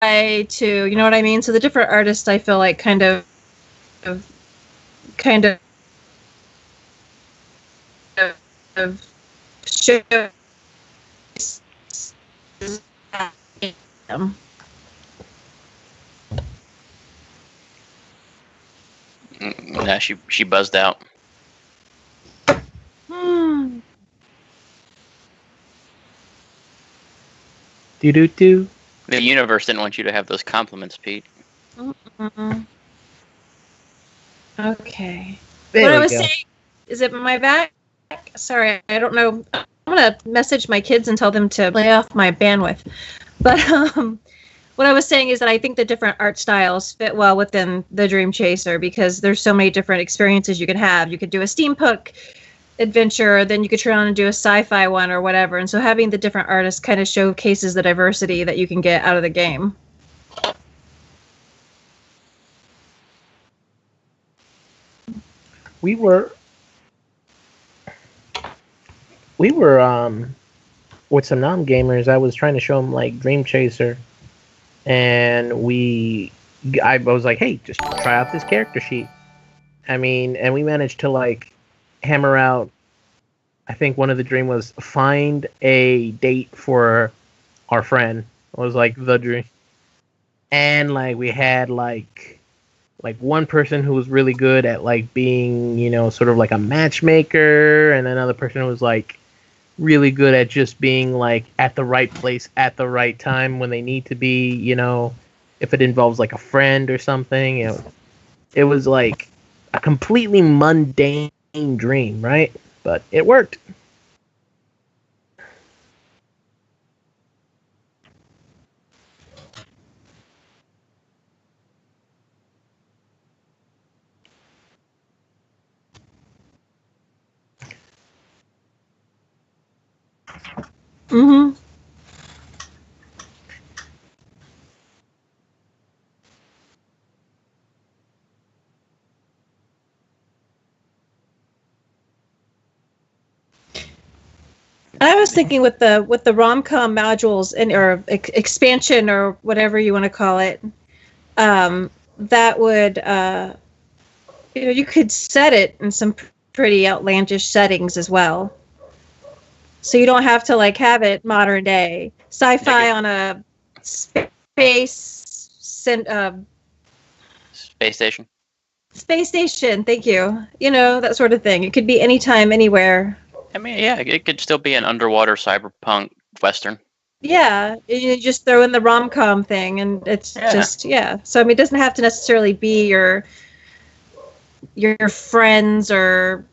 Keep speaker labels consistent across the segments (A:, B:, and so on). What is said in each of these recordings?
A: to, you know what I mean? So the different artists, I feel like, kind of show them.
B: Nah, she buzzed out.
C: Do.
B: The universe didn't want you to have those compliments, Pete.
A: Okay.
C: There
A: what I
C: we
A: was
C: go.
A: saying, is it my back? Sorry, I don't know. I'm gonna message my kids and tell them to lay off my bandwidth. But what I was saying is that I think the different art styles fit well within the Dream Chaser because there's so many different experiences you could have. You could do a steampunk adventure, then you could turn on and do a sci-fi one or whatever. And so having the different artists kind of showcases the diversity that you can get out of the game.
C: We were with some non-gamers. I was trying to show them like Dream Chaser, and I was like, hey, just try out this character sheet. I mean, and we managed to like hammer out. I think one of the dream was find a date for our friend. It was like the dream, and like we had like one person who was really good at like being, you know, sort of like a matchmaker, and another person who was like really good at just being like at the right place at the right time when they need to be, you know, if it involves like a friend or something. You know, it was like a completely mundane dream, right? But it worked.
A: Mm-hmm. I was thinking with the rom-com modules and or expansion or whatever you want to call it, that would you know, you could set it in some pretty outlandish settings as well. So you don't have to like have it modern day sci-fi on a
B: Space station.
A: Space station. Thank you. You know, that sort of thing. It could be anytime, anywhere.
B: I mean, yeah, it could still be an underwater cyberpunk western.
A: Yeah, you just throw in the rom-com thing, and it's just So I mean, it doesn't have to necessarily be your friends or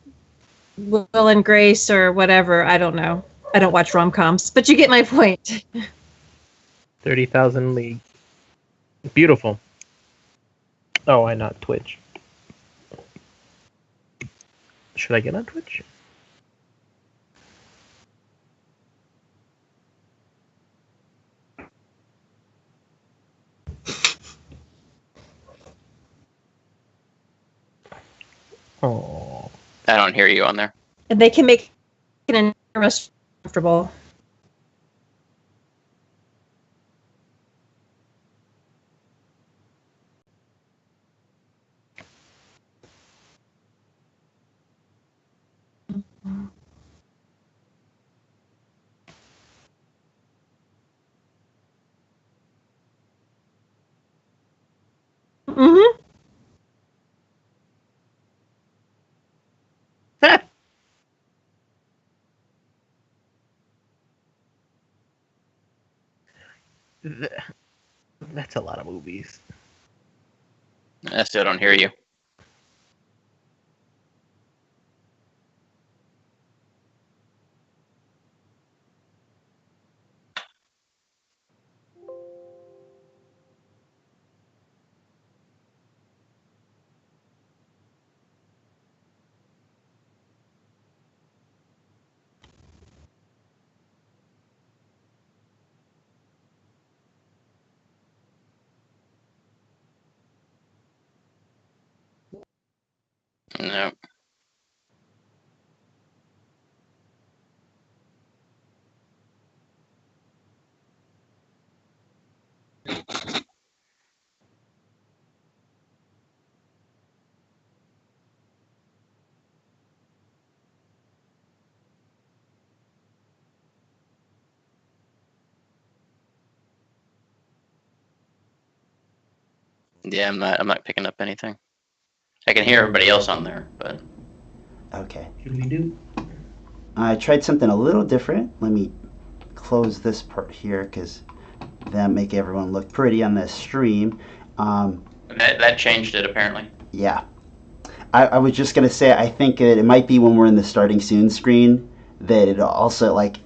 A: Will and Grace or whatever. I don't know. I don't watch rom-coms, but you get my point.
C: 30,000 League. Beautiful. Oh, why not Twitch? Should I get on Twitch? Oh.
B: I don't hear you on there.
A: And they can make it most comfortable. Mm-hmm.
C: That's a lot of movies.
B: I still don't hear you. No. Yeah, I'm not picking up anything. I can hear everybody else on there, but
D: Okay.
C: Should we do?
D: I tried something a little different. Let me close this part here because that make everyone look pretty on this stream.
B: that changed it apparently.
D: Yeah. I was just going to say, I think it might be when we're in the starting soon screen that it also, like,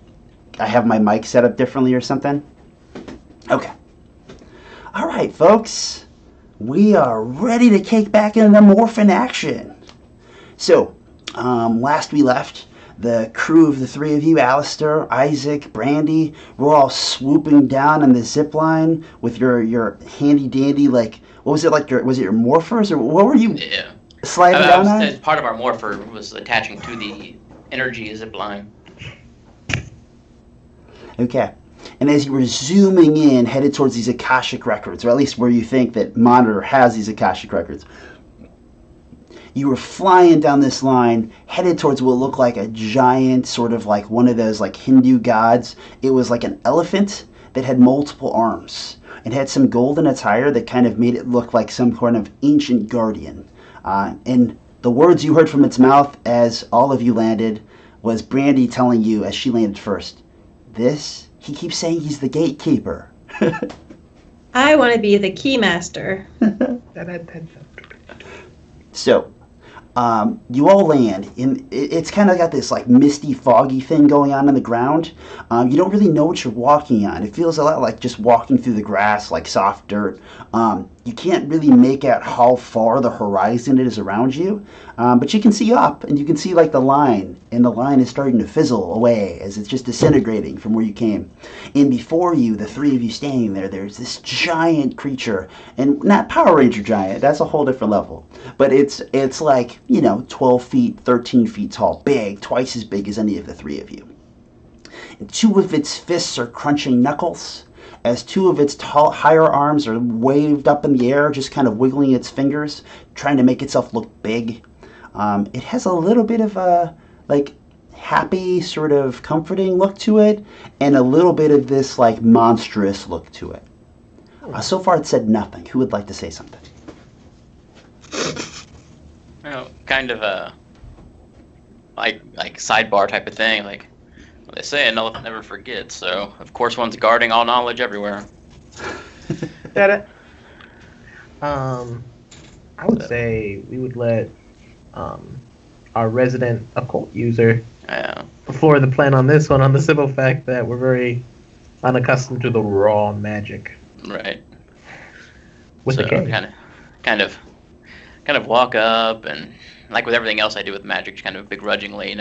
D: I have my mic set up differently or something. Okay. All right, folks. We are ready to kick back into the morphin action. So, last we left, the crew of the three of you, Alistair, Isaac, Brandy, were all swooping down on the zip line with your handy dandy, like, what was it, like, was it your morphers, or what were you sliding down on?
B: Part of our morpher was attaching to the energy zip line.
D: Okay. And as you were zooming in, headed towards these Akashic records, or at least where you think that Monitor has these Akashic records, you were flying down this line, headed towards what looked like a giant, sort of like one of those like Hindu gods. It was like an elephant that had multiple arms. It had some golden attire that kind of made it look like some kind of ancient guardian. And the words you heard from its mouth as all of you landed was Brandy telling you, as she landed first, he keeps saying he's the Gatekeeper.
A: I want to be the Keymaster.
D: So, you all land, and it's kind of got this like misty, foggy thing going on the ground. You don't really know what you're walking on. It feels a lot like just walking through the grass, like soft dirt. You can't really make out how far the horizon is around you, but you can see up, and you can see like the line, and the line is starting to fizzle away as it's just disintegrating from where you came. And before you, the three of you standing there, there's this giant creature, and not Power Ranger giant, that's a whole different level, but it's like, 12 feet, 13 feet tall, big, twice as big as any of the three of you. And two of its fists are crunching knuckles, as two of its higher arms are waved up in the air, just kind of wiggling its fingers, trying to make itself look big. It has a little bit of a, like, happy, sort of comforting look to it, and a little bit of this, like, monstrous look to it. So far it said nothing. Who would like to say something?
B: Kind of a like sidebar type of thing. Like they say, an elephant never forgets. So of course, one's guarding all knowledge everywhere.
C: Got it. I would say we would let our resident occult user before the plan on this one, on the simple fact that we're very unaccustomed to the raw magic.
B: Right.
C: With
B: so
C: the cane.
B: kind of walk up, and like with everything else I do with magic, just kind of begrudgingly,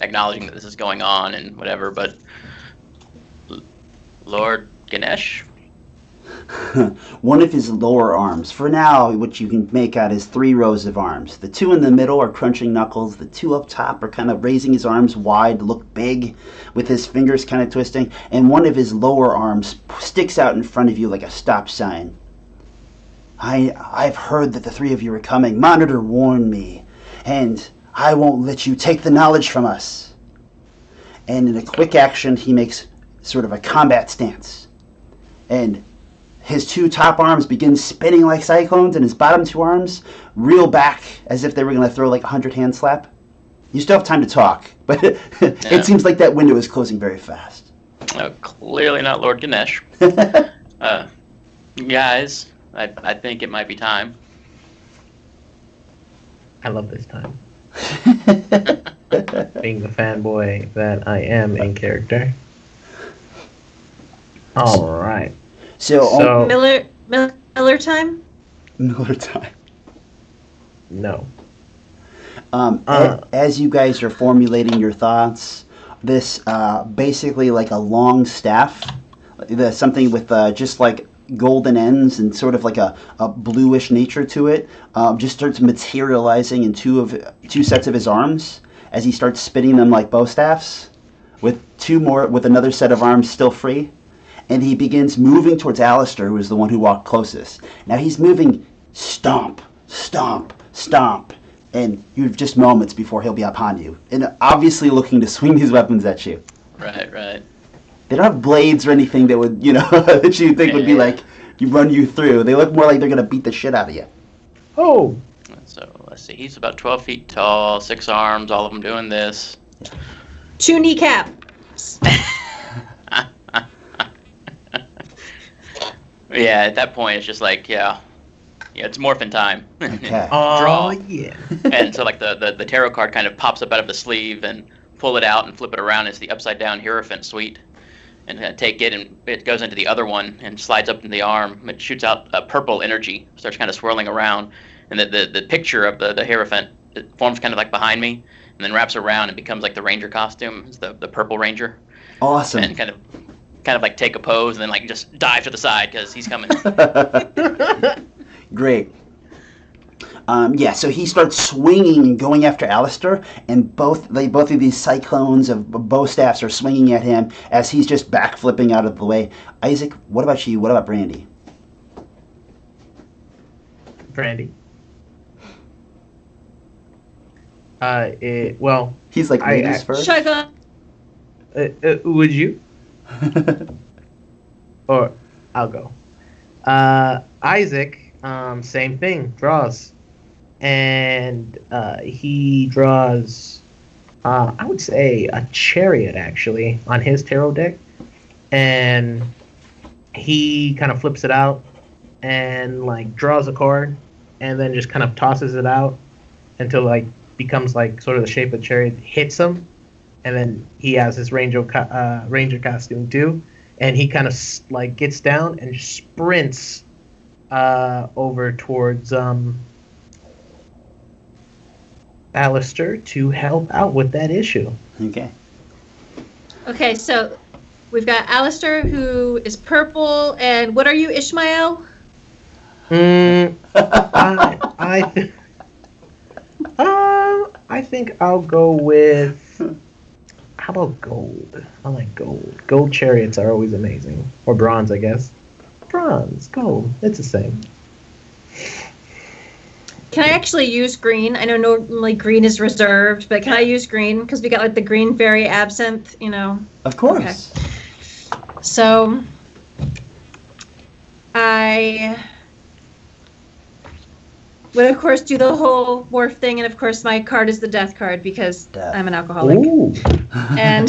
B: acknowledging that this is going on and whatever. But Lord Ganesh.
D: One of his lower arms. For now, what you can make out is 3 rows of arms. The 2 in the middle are crunching knuckles. The 2 up top are kind of raising his arms wide to look big, with his fingers kind of twisting. And one of his lower arms sticks out in front of you like a stop sign. I've heard that the 3 of you are coming. Monitor warned me. And I won't let you take the knowledge from us. And in a quick action, he makes sort of a combat stance. And his 2 top arms begin spinning like cyclones, and his bottom 2 arms reel back as if they were going to throw like a 100-hand slap. You still have time to talk, but it seems like that window is closing very fast.
B: Clearly not Lord Ganesh. Guys, I think it might be time.
C: I love this time. Being the fanboy that I am in character. All right.
D: So
A: Miller time?
D: Miller time.
C: No.
D: As you guys are formulating your thoughts, this basically like a long staff, something with just like golden ends and sort of like a bluish nature to it, just starts materializing in two sets of his arms as he starts spinning them like bow staffs, with another set of arms still free. And he begins moving towards Alistair, who is the one who walked closest. Now he's moving stomp, stomp, stomp, and you've just moments before he'll be upon you, and obviously looking to swing his weapons at you.
B: Right.
D: They don't have blades or anything that would, that you think would be like run you through. They look more like they're gonna beat the shit out of you.
C: Oh,
B: So let's see. He's about 12 feet tall, 6 arms, all of them doing this.
A: 2 kneecaps.
B: Yeah, at that point, it's just like, yeah, it's morphin' time.
D: Okay.
B: Draw.
C: yeah.
B: And so, like, the tarot card kind of pops up out of the sleeve, and pull it out and flip it around. It's the upside-down Hierophant suite. And take it, and it goes into the other one and slides up in the arm. It shoots out a purple energy, starts kind of swirling around. And the picture of the Hierophant, it forms kind of like behind me, and then wraps around and becomes like the Ranger costume. It's the Purple Ranger.
D: Awesome.
B: And kind of like take a pose and then like just dive to the side because he's coming.
D: Great. Yeah, so he starts swinging and going after Alistair, and both of these cyclones of bow staffs are swinging at him as he's just backflipping out of the way. Isaac, what about you? What about Brandy?
C: Brandy. Well,
D: He's like ladies first.
A: Shotgun.
C: would you? Or I'll go. Isaac, same thing, draws. And he draws, I would say, a chariot, actually, on his tarot deck. And he kind of flips it out and, like, draws a card and then just kind of tosses it out until, like, becomes, like, sort of the shape of the chariot, hits him. And then he has his Ranger costume, too. And he kind of, like, gets down and sprints over towards Alistair to help out with that issue.
D: Okay.
A: Okay, so we've got Alistair, who is purple, and what are you, Ishmael?
C: I think I'll go with. How about gold? I like gold. Gold chariots are always amazing. Or bronze, I guess. Bronze, gold. It's the same.
A: Can I actually use green? I know normally green is reserved, but can I use green? Because we got like the green fairy absinthe, you know.
D: Of course.
A: Okay. So I would, of course, do the whole morph thing, and of course my card is the death card because I'm an alcoholic.
C: Ooh.
A: And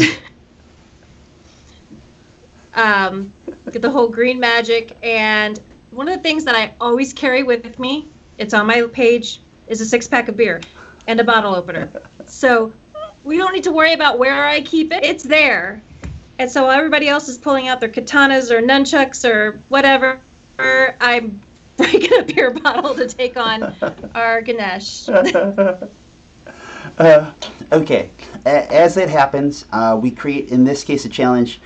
A: get the whole green magic. And one of the things that I always carry with me, it's on my page, is a 6-pack of beer and a bottle opener. So we don't need to worry about where I keep it. It's there. And so while everybody else is pulling out their katanas or nunchucks or whatever, I'm breaking a beer bottle to take on our Ganesh.
D: Okay. As that happens, we create, in this case, a challenge.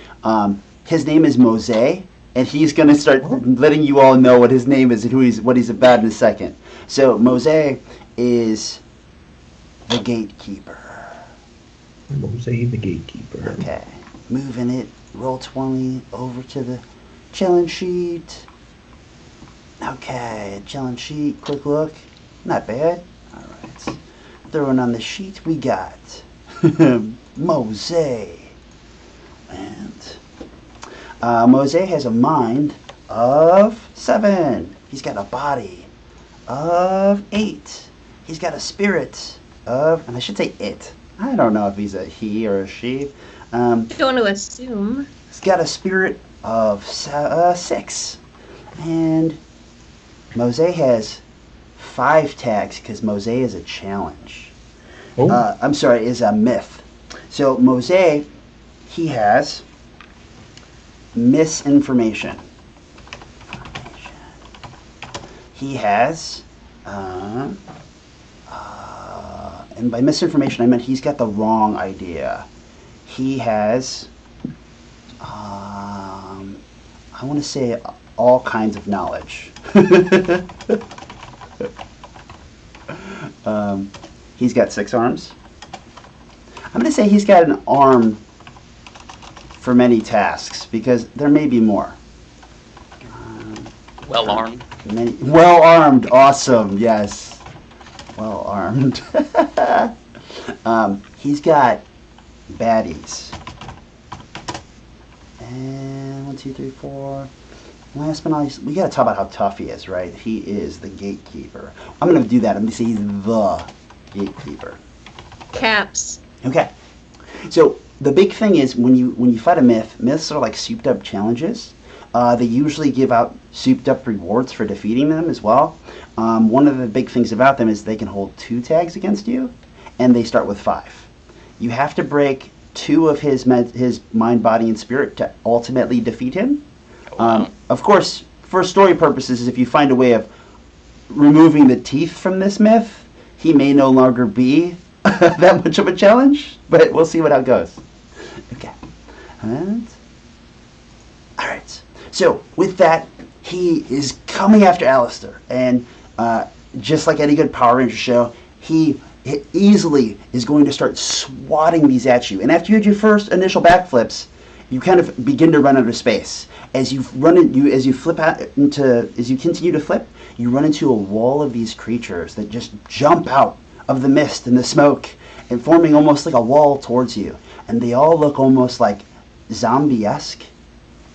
D: His name is Mose, and he's going to start letting you all know what his name is and what he's about in a second. So Mose is the Gatekeeper.
C: Mose the Gatekeeper.
D: Okay. Moving it, roll 20 over to the challenge sheet. Okay, challenge sheet, quick look. Not bad. All right. Throwing on the sheet, we got Mose. And Mose has a mind of 7. He's got a body of 8. He's got a spirit of, and I should say it. I don't know if he's a he or a she.
A: Don't want to assume.
D: He's got a spirit of 6. And Mose has 5 tags because Mose is a challenge.
C: Oh.
D: I'm sorry, is a myth. So Mose, he has misinformation. He has, and by misinformation I meant he's got the wrong idea. He has, I want to say all kinds of knowledge. He's got 6 arms. I'm going to say he's got an arm for many tasks, because there may be more.
B: Well armed.
D: Well armed, awesome, yes. Well armed. He's got baddies. And 1, 2, 3, 4. Last but not least, we gotta talk about how tough he is, right? He is the Gatekeeper. I'm gonna do that. I'm gonna say he's the Gatekeeper.
A: Caps.
D: Okay. So the big thing is when you fight a myth, myths are like souped up challenges. They usually give out souped up rewards for defeating them as well. One of the big things about them is they can hold 2 tags against you, and they start with 5. You have to break 2 of his mind, body, and spirit to ultimately defeat him. Of course, for story purposes, if you find a way of removing the teeth from this myth, he may no longer be that much of a challenge, but we'll see how it goes. Okay. And, all right. So with that, he is coming after Alistair, and just like any good Power Ranger show, he easily is going to start swatting these at you. And after you had your first initial backflips, you kind of begin to run out of space. As you continue to flip, you run into a wall of these creatures that just jump out of the mist and the smoke and forming almost like a wall towards you. And they all look almost like zombie-esque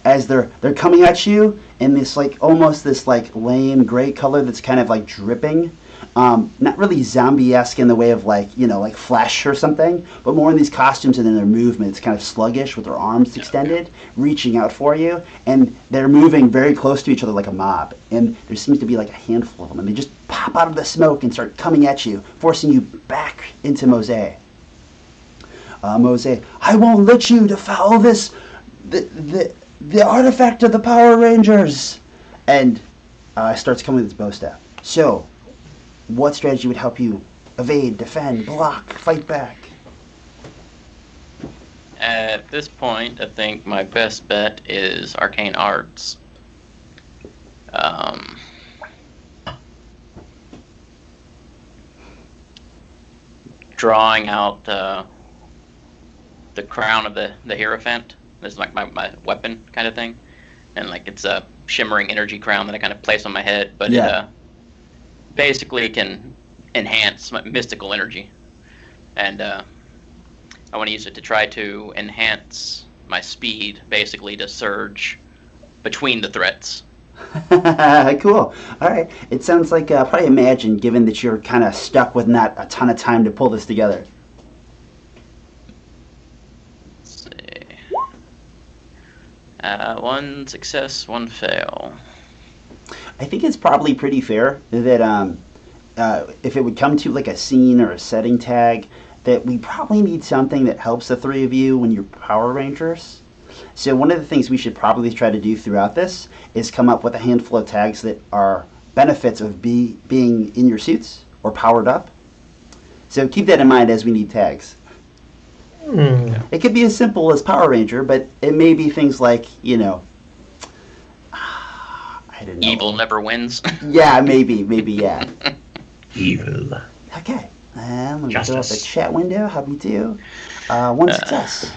D: as they're coming at you in this almost this lame gray color that's kind of like dripping. Not really zombie-esque in the way of like Flash or something, but more in these costumes and in their movement. It's kind of sluggish with their arms extended, reaching out for you, and they're moving very close to each other like a mob. And there seems to be like a handful of them, and they just pop out of the smoke and start coming at you, forcing you back into Mose. Mose, I won't let you defile this, the artifact of the Power Rangers, and starts coming with his bow staff. So, what strategy would help you evade, defend, block, fight back?
B: At this point, I think my best bet is Arcane Arts. Drawing out the crown of the Hierophant. This is like my weapon kind of thing. And it's a shimmering energy crown that I kind of place on my head, but it basically can enhance my mystical energy, and I want to use it to try to enhance my speed, basically to surge between the threats.
D: Cool. All right. It sounds like probably imagine, given that you're kind of stuck with not a ton of time to pull this together.
B: Let's see. 1 success, 1 fail.
D: I think it's probably pretty fair that if it would come to like a scene or a setting tag, that we probably need something that helps the 3 of you when you're Power Rangers. So one of the things we should probably try to do throughout this is come up with a handful of tags that are benefits of being in your suits or powered up. So keep that in mind as we need tags. It could be as simple as Power Ranger, but it may be things like, I don't know.
B: Evil never wins.
D: Yeah, maybe, yeah.
C: Evil.
D: Okay, let me fill up the chat window. How we do? 1 success.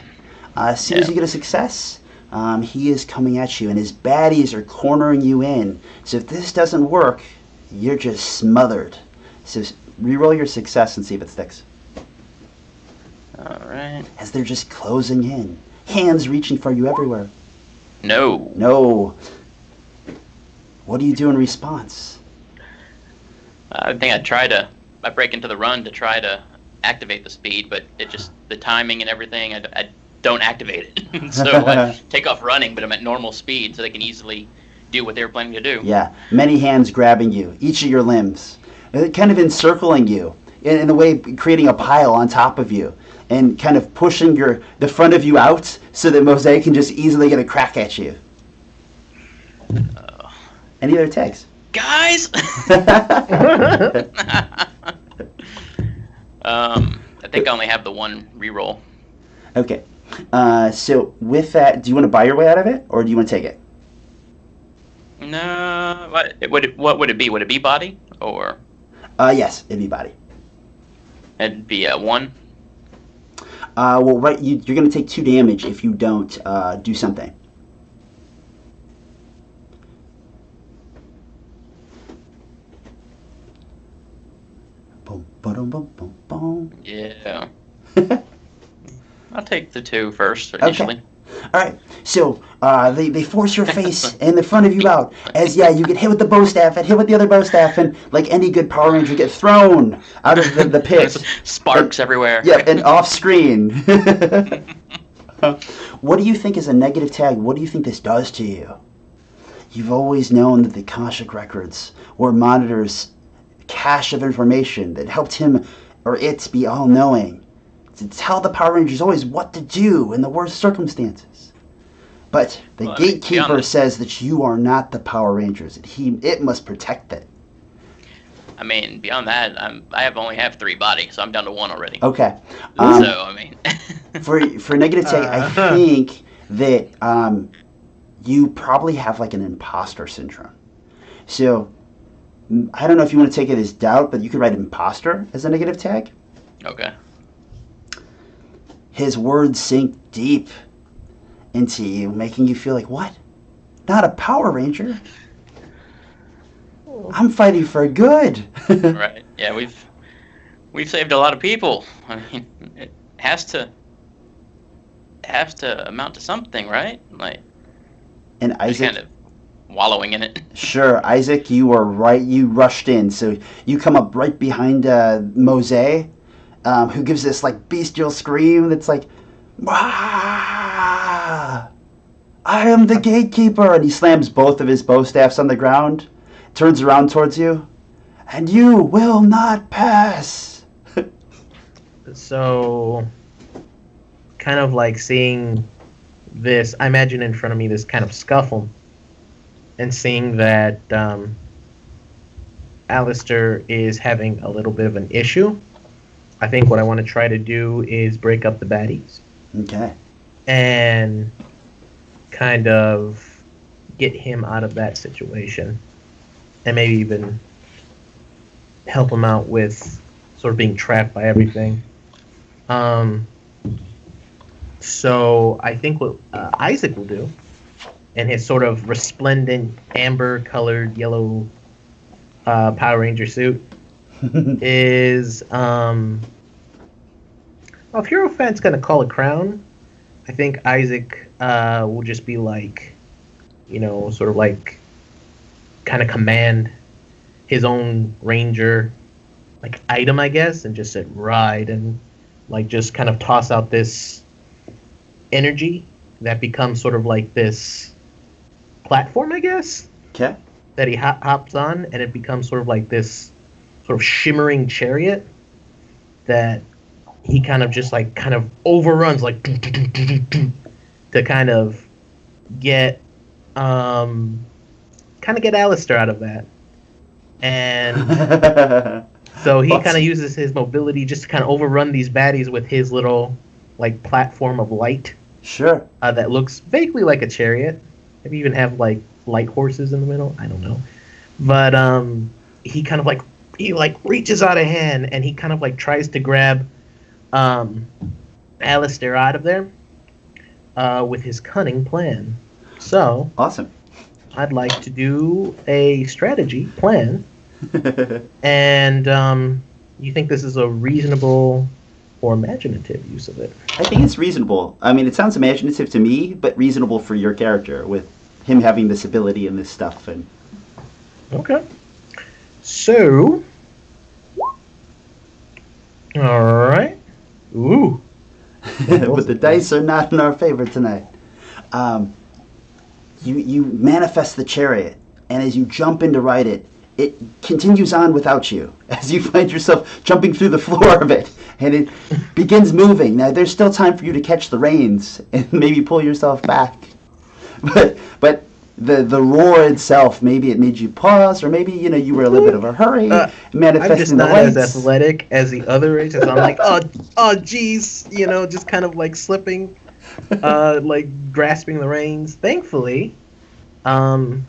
D: As soon as you get a success, he is coming at you, and his baddies are cornering you in. So if this doesn't work, you're just smothered. So reroll your success and see if it sticks.
B: All right.
D: As they're just closing in, hands reaching for you everywhere.
B: No.
D: What do you do in response?
B: I think I break into the run to try to activate the speed, but the timing and everything, I don't activate it. So I take off running, but I'm at normal speed, so they can easily do what they were planning to do.
D: Yeah, many hands grabbing you, each of your limbs, kind of encircling you, in a way creating a pile on top of you, and kind of pushing the front of you out so that Mosaic can just easily get a crack at you. Any other tags?
B: Guys! I think I only have the 1 reroll.
D: Okay. So with that, do you want to buy your way out of it, or do you want to take it?
B: No. What would it be? Would it be body? Or?
D: Yes, it'd be body.
B: It'd be a 1?
D: Well, right, you're going to take 2 damage if you don't do something. Boom, boom, boom, boom, boom.
B: Yeah. I'll take the 2 first initially.
D: Okay. All right, so they force your face and the front of you out as you get hit with the bow staff and hit with the other bow staff, and like any good Power Ranger, get thrown out of the pit.
B: Sparks everywhere.
D: Yeah, and off screen. What do you think is a negative tag? What do you think this does to you? You've always known that the Akashic Records were Monitor's cache of information that helped him or it be all-knowing, to tell the Power Rangers always what to do in the worst circumstances. But the Gatekeeper says that you are not the Power Rangers, that it must protect it.
B: I mean, beyond that, I only have 3 bodies, so I'm down to 1 already.
D: Okay.
B: So I mean,
D: for negative tag, I think that you probably have like an imposter syndrome. So I don't know if you want to take it as doubt, but you could write imposter as a negative tag.
B: Okay.
D: His words sink deep into you, making you feel like, what? Not a Power Ranger? I'm fighting for good.
B: Right. Yeah, we've saved a lot of people. I mean, it has to amount to something, right? Like,
D: and Isaac,
B: kind of wallowing in it.
D: Sure, Isaac, you were right. You rushed in, so you come up right behind Mose, who gives this like bestial scream that's like, "Wah! I am the Gatekeeper!" And he slams both of his bow staffs on the ground, turns around towards you, and you will not pass.
C: So, kind of like seeing this, I imagine in front of me this kind of scuffle, and seeing that Alistair is having a little bit of an issue. I think what I want to try to do is break up the baddies.
D: Okay.
C: And kind of get him out of that situation. And maybe even help him out with sort of being trapped by everything. So I think what Isaac will do, in his sort of resplendent amber-colored yellow Power Ranger suit, is if Hero Fan's gonna call a crown, I think Isaac will just be like, sort of like kind of command his own ranger like item, I guess, and just said ride, and like just kind of toss out this energy that becomes sort of like this platform, I guess.
D: Okay.
C: That he hops on, and it becomes sort of like this sort of shimmering chariot that he kind of just like kind of overruns like to kind of get Alistair out of that. And so he kind of uses his mobility just to kind of overrun these baddies with his little like platform of light.
D: Sure.
C: That looks vaguely like a chariot. Maybe even have like light horses in the middle. I don't know. But he kind of like reaches out a hand, and he kind of like tries to grab Alistair out of there with his cunning plan. So
D: awesome.
C: I'd like to do a strategy plan. And you think this is a reasonable or imaginative use of it?
D: I think it's reasonable. I mean, it sounds imaginative to me, but reasonable for your character with him having this ability and this stuff. And
C: okay. So, all right. Ooh.
D: But the dice are not in our favor tonight. You manifest the chariot, and as you jump in to ride it, it continues on without you as you find yourself jumping through the floor of it, and it begins moving. Now, there's still time for you to catch the reins and maybe pull yourself back. But the roar itself, maybe it made you pause, or maybe you were a little bit of a hurry. Manifesting
C: I'm just
D: the
C: not
D: lights.
C: as athletic as the other races. I'm like, oh, geez, just kind of like slipping, like grasping the reins. Thankfully, I'm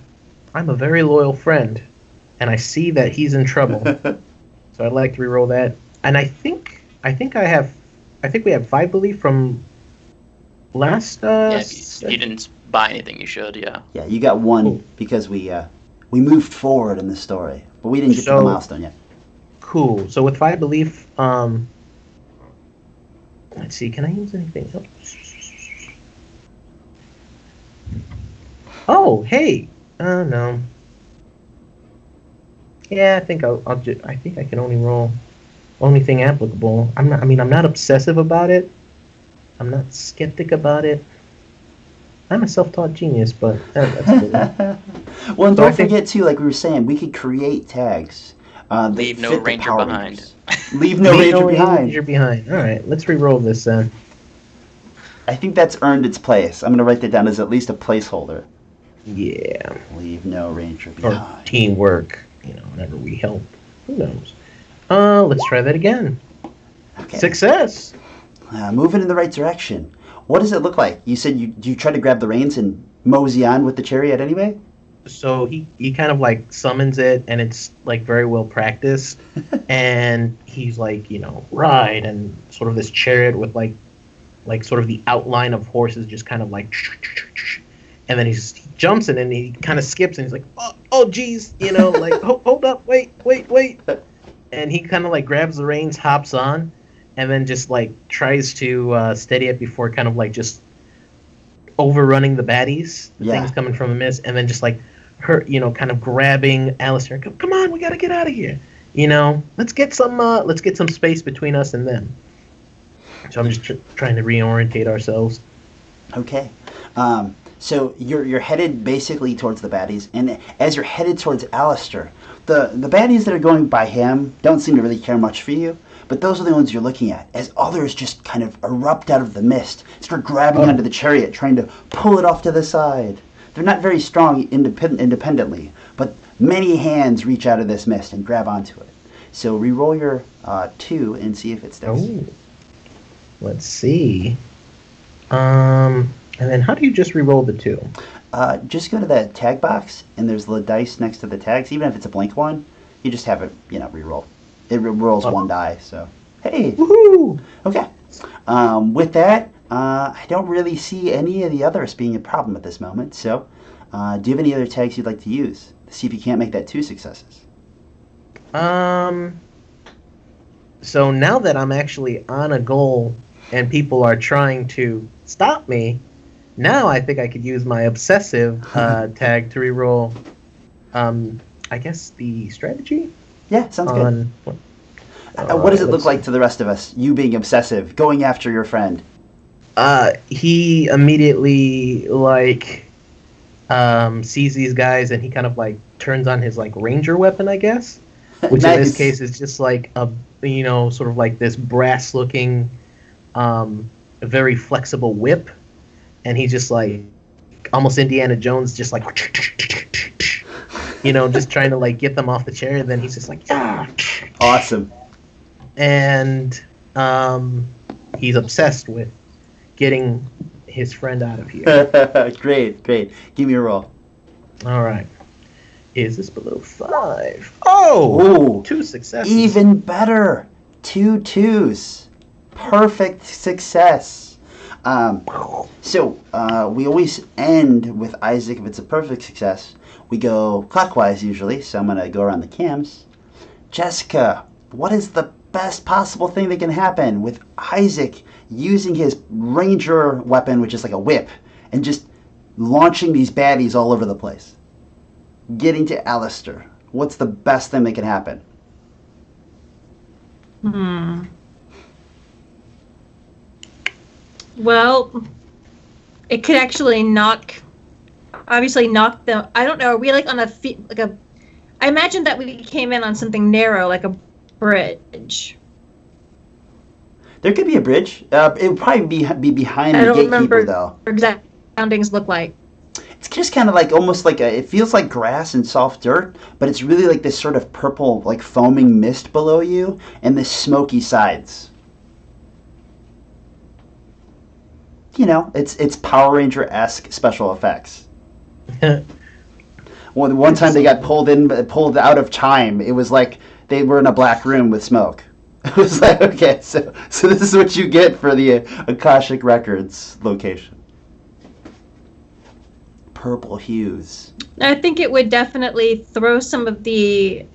C: a very loyal friend, and I see that he's in trouble. So I'd like to reroll that. And I think we have 5 belief from last.
B: If you didn't buy anything, you should. Yeah.
D: Yeah, you got 1 because we moved forward in the story, but we didn't get to the milestone yet.
C: Cool. So with 5 belief, let's see. Can I use anything else? Oh, hey. No. Yeah, I think I think I can only roll only thing applicable. I'm not obsessive about it. I'm not skeptic about it. I'm a self-taught genius, but that's cool.
D: Well, and
C: So I
D: don't
C: think
D: forget too, like we were saying, we could create tags that
B: Leave no
D: fit the
B: ranger
D: Power
B: behind.
D: Rangers. Leave no ranger behind.
C: Ranger behind. All right, let's re-roll this then.
D: I think that's earned its place. I'm gonna write that down as at least a placeholder.
C: Yeah.
D: Leave no ranger
C: Or
D: behind.
C: teamwork. Whenever we help. Who knows? Let's try that again.
D: Okay.
C: Success.
D: Moving in the right direction. What does it look like? You said you tried to grab the reins and mosey on with the chariot anyway?
C: So he kind of like summons it, and it's like very well practiced. And he's like, ride, and sort of this chariot with like sort of the outline of horses just kind of like, and then he jumps in and he kind of skips and he's like, oh geez, like hold up, wait, and he kind of like grabs the reins, hops on, and then just like tries to steady it before kind of like just overrunning the baddies, the things coming from the mist, and then just like her, kind of grabbing Alistair. Come on, we gotta get out of here. Let's get some space between us and them. So I'm just trying to reorientate ourselves.
D: Okay. So you're headed basically towards the baddies, and as you're headed towards Alistair, the baddies that are going by him don't seem to really care much for you, but those are the ones you're looking at, as others just kind of erupt out of the mist, start grabbing onto the chariot, trying to pull it off to the side. They're not very strong independently, but many hands reach out of this mist and grab onto it. So re-roll your 2 and see if it sticks.
C: Oh. Let's see. And then how do you just re-roll the 2?
D: Just go to the tag box, and there's the dice next to the tags. Even if it's a blank one, you just have it, re-roll. It rolls 1 die, so hey.
C: Woohoo!
D: Okay. With that, I don't really see any of the others being a problem at this moment. So, do you have any other tags you'd like to use to see if you can't make that 2 successes?
C: So now that I'm actually on a goal and people are trying to stop me, now I think I could use my obsessive tag to reroll. I guess the strategy.
D: Yeah, sounds good. What does it look like to the rest of us? You being obsessive, going after your friend.
C: He immediately sees these guys, and he kind of turns on his ranger weapon, I guess, which
D: Nice.
C: in this case is just a sort of this brass looking, very flexible whip, and he just almost Indiana Jones, just just trying to get them off the chair, and then he's just yeah.
D: Awesome.
C: And he's obsessed with getting his friend out of here.
D: Great. Give me a roll.
C: All right. Is this below 5? Oh!
D: Ooh,
C: 2 successes.
D: Even better. 2 2s. Perfect success. So we always end with Isaac if it's a perfect success. We go clockwise usually, so I'm going to go around the cams. Jessica, what is the best possible thing that can happen with Isaac using his ranger weapon, which is like a whip, and just launching these baddies all over the place? Getting to Alistair. What's the best thing that can happen?
A: Well, it could actually knock them. I don't know. Are we on a I imagine that we came in on something narrow, like a bridge.
D: There could be a bridge. It would probably be behind the Gatekeeper, though.
A: Exact surroundings look like.
D: It's just kind of almost it feels like grass and soft dirt, but it's really this sort of purple, foaming mist below you, and the smoky sides. It's Power Ranger-esque special effects. Well, one time they got pulled out of time. It was like they were in a black room with smoke. It was okay, so this is what you get for the Akashic Records location. Purple hues.
A: I think it would definitely throw some of the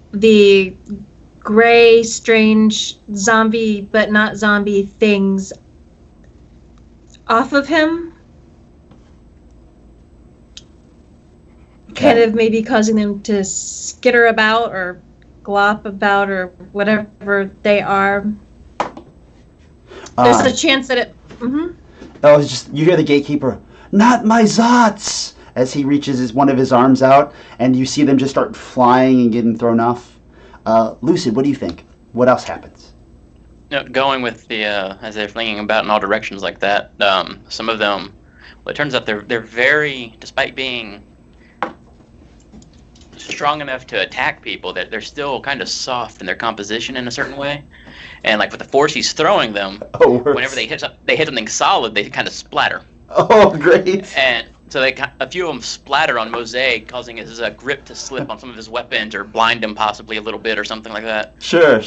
A: gray, strange zombie, but not zombie things off of him. kind of maybe causing them to skitter about or glop about or whatever they are. There's a chance that it... Mm-hmm.
D: Oh, it's just, you hear the gatekeeper, "Not my Zots!" as he reaches one of his arms out, and you see them just start flying and getting thrown off. Lucid, what do you think? What else happens?
B: Going with the as they're flinging about in all directions like that, some of them, well, it turns out they're very, despite being strong enough to attack people, that they're still kind of soft in their composition in a certain way. And like with the force he's throwing them, whenever they hit something solid, they kind of splatter.
D: Oh, great!
B: And so a few of them splatter on Mosaic, causing his grip to slip on some of his weapons or blind him possibly a little bit or something like that.
D: Sure.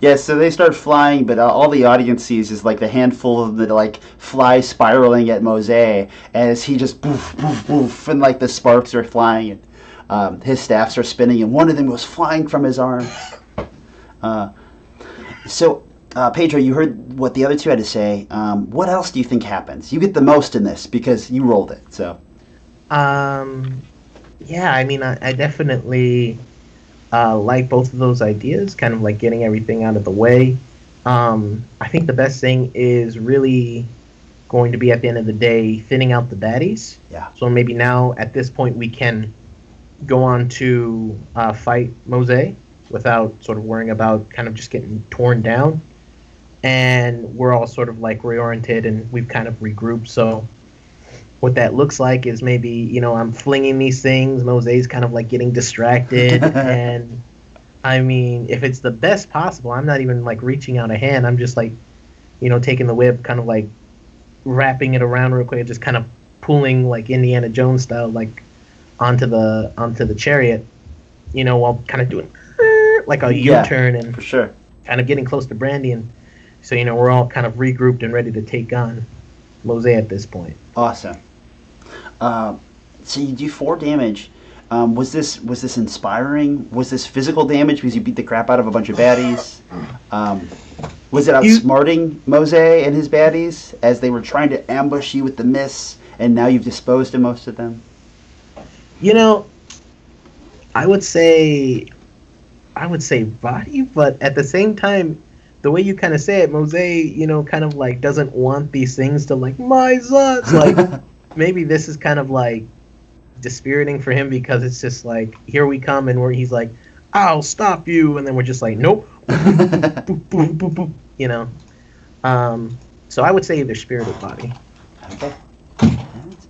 D: Yeah, so they start flying, but all the audience sees is like the handful of the like fly spiraling at Mosaic as he just poof, poof, poof, and like the sparks are flying, and his staffs are spinning, and one of them was flying from his arm. So, Pedro, you heard what the other two had to say. What else do you think happens? You get the most in this because you rolled it. So,
C: yeah, I mean, I definitely like both of those ideas. Kind of like getting everything out of the way. I think the best thing is really going to be at the end of the day thinning out the baddies.
D: Yeah.
C: So maybe now at this point we can go on to fight Mosaic without sort of worrying about kind of just getting torn down. And we're all sort of like reoriented and we've kind of regrouped. So what that looks like is maybe, you know, I'm flinging these things, Mosaic's kind of like getting distracted. And I mean, if it's the best possible, I'm not even like reaching out a hand. I'm just like, you know, taking the whip, kind of like wrapping it around real quick, just kind of pulling like Indiana Jones style, like onto the chariot, you know, while kind of doing like a U-turn and
D: for sure,
C: kind of getting close to Brandy. And so, you know, we're all kind of regrouped and ready to take on Mosaic at this point.
D: Awesome. So you do 4 damage. Was this inspiring? Was this physical damage because you beat the crap out of a bunch of baddies? Was it outsmarting Mosaic and his baddies as they were trying to ambush you with the miss, and now you've disposed of most of them?
C: You know, I would say body, but at the same time, the way you kind of say it, Mosaic, you know, kind of like doesn't want these things to like my Zuts. Like maybe this is kind of like dispiriting for him because it's just like here we come and where he's like, I'll stop you, and then we're just like nope, boop, boop, boop, boop, you know. So I would say either spirit or body.
D: Okay.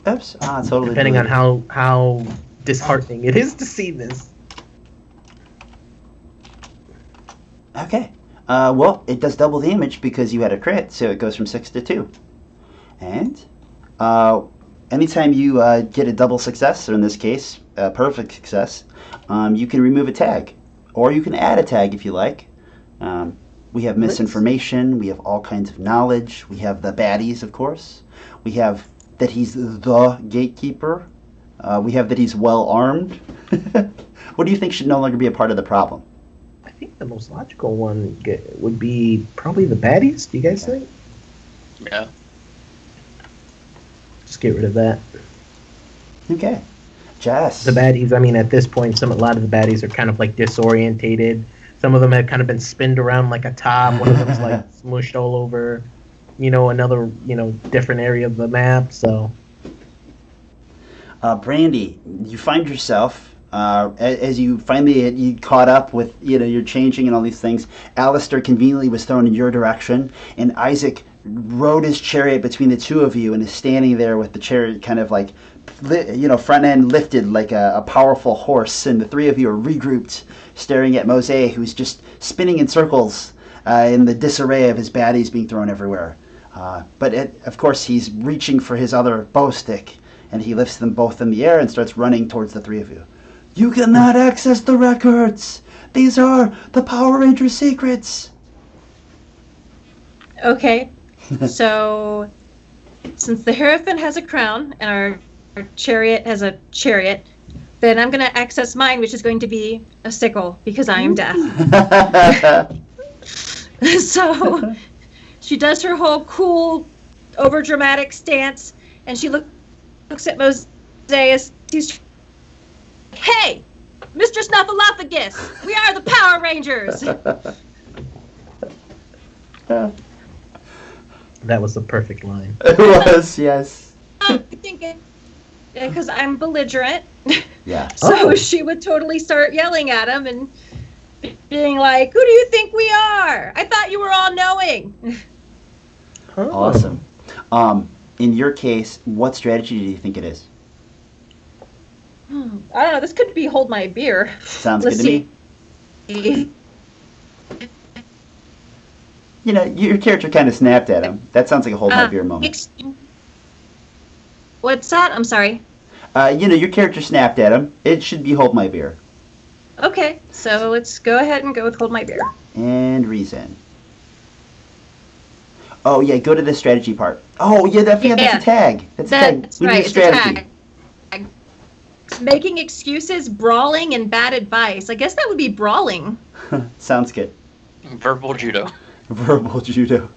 D: Oops. Totally.
C: Depending on how disheartening it is to see this.
D: Okay. Well, it does double damage because you had a crit, so it goes from 6 to 2. And anytime you get a double success, or in this case, a perfect success, you can remove a tag. Or you can add a tag if you like. We have misinformation, we have all kinds of knowledge, we have the baddies, of course. We have that he's the gatekeeper. We have that he's well armed. What do you think should no longer be a part of the problem?
C: I think the most logical one would be probably the baddies. Do you guys think?
B: Yeah.
C: Just get rid of that.
D: Okay. Jess.
C: The baddies, I mean, at this point, a lot of the baddies are kind of like disorientated. Some of them have kind of been spinned around like a top. One of them's like smushed all over, you know, another, you know, different area of the map. So,
D: Brandy, you find yourself as you finally you caught up with, you know, you're changing and all these things. Alistair conveniently was thrown in your direction, and Isaac rode his chariot between the two of you and is standing there with the chariot kind of like, you know, front end lifted like a powerful horse, and the three of you are regrouped, staring at Mosaic, who's just spinning in circles in the disarray of his baddies being thrown everywhere. But of course, he's reaching for his other bow stick, and he lifts them both in the air and starts running towards the three of you. You cannot access the records. These are the Power Ranger secrets.
A: Okay, so since the Hierophant has a crown and our chariot has a chariot, then I'm going to access mine, which is going to be a sickle because I am deaf. So she does her whole cool, overdramatic stance, and she looks at Mosaic as he's Hey, Mr. Snuffleupagus, we are the Power Rangers.
C: That was the perfect line.
D: It was, yes.
A: I'm thinking, because I'm belligerent.
D: Yeah.
A: So she would totally start yelling at him and being like, "Who do you think we are? I thought you were all knowing."
C: Oh.
D: Awesome. In your case, what strategy do you think it is?
A: I don't know. This could be hold my beer.
D: Sounds
A: Let's
D: good to me. You know, your character kind of snapped at him. That sounds like a hold my beer moment.
A: What's that? I'm sorry.
D: You know, your character snapped at him. It should be hold my beer.
A: Okay, so let's go ahead and go with hold my beer.
D: And reason. Oh, yeah, go to the strategy part. Oh, yeah, that's a tag. That's a tag.
A: That's
D: We
A: right.
D: need a strategy.
A: Tag. Making excuses, brawling, and bad advice. I guess that would be brawling.
D: Sounds good.
B: Verbal judo.
D: Verbal judo.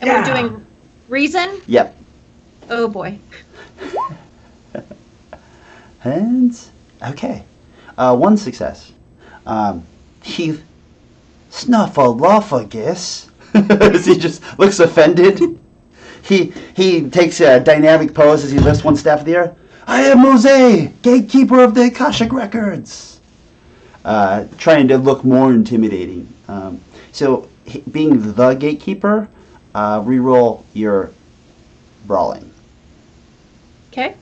A: And we're doing reason?
D: Yep.
A: Oh, boy.
D: And, okay. One success. He Snuffleupagus. As he just looks offended. He takes a dynamic pose as he lifts one staff in the air. I am Mose, Gatekeeper of the Akashic Records. Trying to look more intimidating. So, being the Gatekeeper, reroll your brawling.
A: Okay.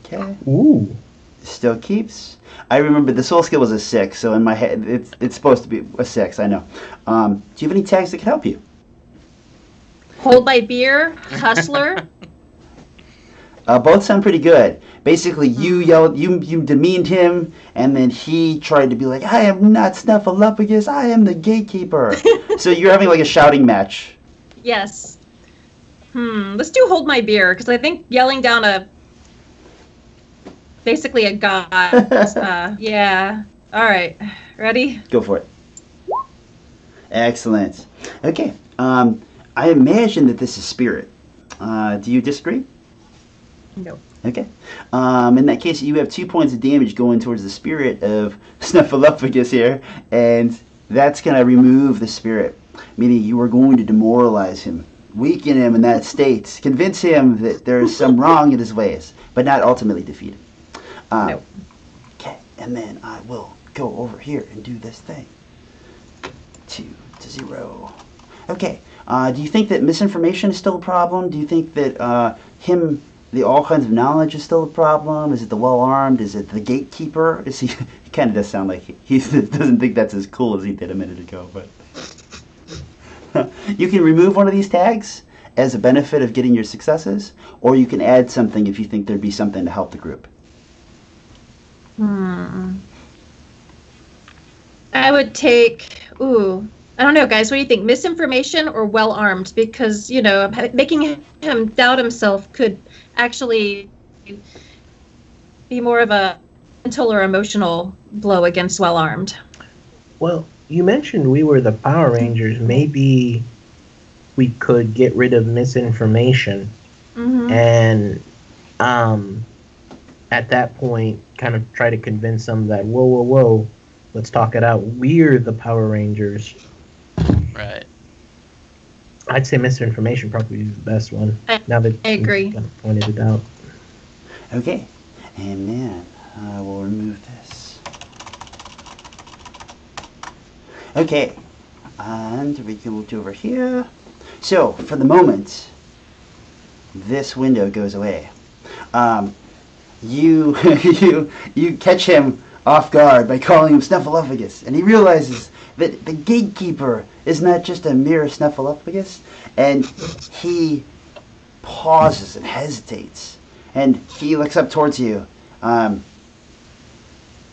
D: Okay.
C: Ooh.
D: Still keeps. I remember the soul skill was a 6, so in my head it's supposed to be a 6. I know. Do you have any tags that can help you?
A: Hold my beer, hustler.
D: Both sound pretty good. Basically, you yelled, you demeaned him, and then he tried to be like, "I am not Snuffleupagus. I am the Gatekeeper." So you're having like a shouting match.
A: Yes. Let's do hold my beer, because I think yelling down basically a god. Yeah. All right. Ready?
D: Go for it. Excellent. Okay. I imagine that this is spirit. Do you disagree?
A: No.
D: Okay. In that case, you have 2 points of damage going towards the spirit of Snuffleupagus here, and that's going to remove the spirit, meaning you are going to demoralize him, weaken him in that state, convince him that there is some wrong in his ways, but not ultimately defeat him.
A: No.
D: Okay, and then I will go over here and do this thing. 2 to 0. Okay, do you think that misinformation is still a problem? Do you think that the all kinds of knowledge is still a problem? Is it the well-armed? Is it the gatekeeper? Is he kind of does sound like he doesn't think that's as cool as he did a minute ago, but... You can remove one of these tags as a benefit of getting your successes, or you can add something if you think there'd be something to help the group.
A: I would take, I don't know, guys. What do you think? Misinformation or well-armed? Because, making him doubt himself could actually be more of a mental or emotional blow against well-armed.
C: Well, you mentioned we were the Power Rangers. Maybe we could get rid of misinformation and at that point kind of try to convince them that, whoa, let's talk it out. We're the Power Rangers.
B: Right.
C: I'd say misinformation probably is the best one. Now that
A: I agree.
C: you kind of pointed it out.
D: Okay, and then we'll remove this. Okay, and we can move over here. So, for the moment, this window goes away. You you catch him off guard by calling him Snuffleupagus, and he realizes that the Gatekeeper is not just a mere Snuffleupagus, and he pauses and hesitates, and he looks up towards you.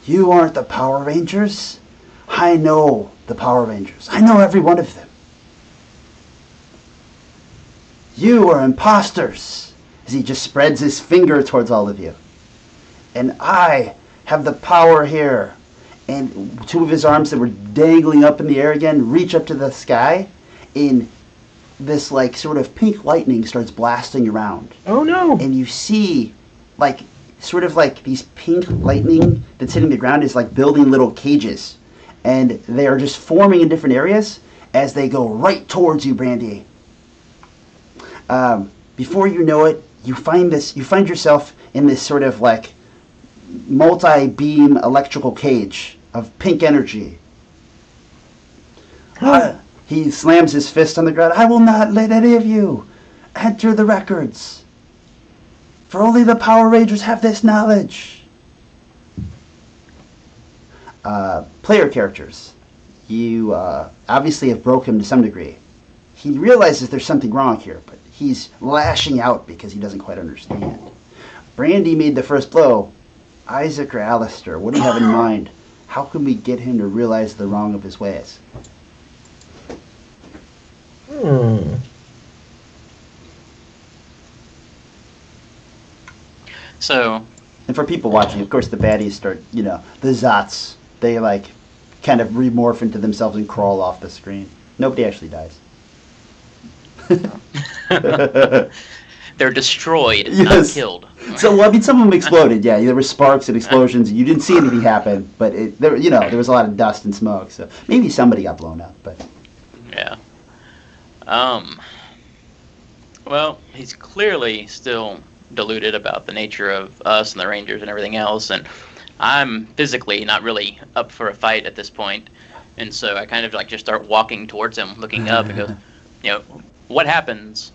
D: You aren't the Power Rangers? I know the Power Rangers. I know every one of them. You are imposters, as he just spreads his finger towards all of you. And I have the power here. And 2 of his arms that were dangling up in the air again reach up to the sky. And this like sort of pink lightning starts blasting around.
C: Oh no!
D: And you see like sort of like these pink lightning that's hitting the ground is like building little cages, and they are just forming in different areas as they go right towards you, Brandy. Before you know it, you find yourself in this sort of like multi-beam electrical cage of pink energy. He slams his fist on the ground. I will not let any of you enter the records, for only the Power Rangers have this knowledge. Player characters. You obviously have broke him to some degree. He realizes there's something wrong here, but he's lashing out because he doesn't quite understand. Brandy made the first blow. Isaac or Alistair, what do you have in mind? How can we get him to realize the wrong of his ways?
B: So,
D: and for people watching, of course, the baddies start, the Zots, they like kind of remorph into themselves and crawl off the screen. Nobody actually dies.
B: they're destroyed,
D: yes.
B: not killed.
D: So, some of them exploded. Yeah, there were sparks and explosions. And you didn't see anything happen, but there was a lot of dust and smoke. So maybe somebody got blown up, but
B: yeah. Well, he's clearly still deluded about the nature of us and the Rangers and everything else, and I'm physically not really up for a fight at this point, and so I kind of like just start walking towards him, looking up, and go, what happens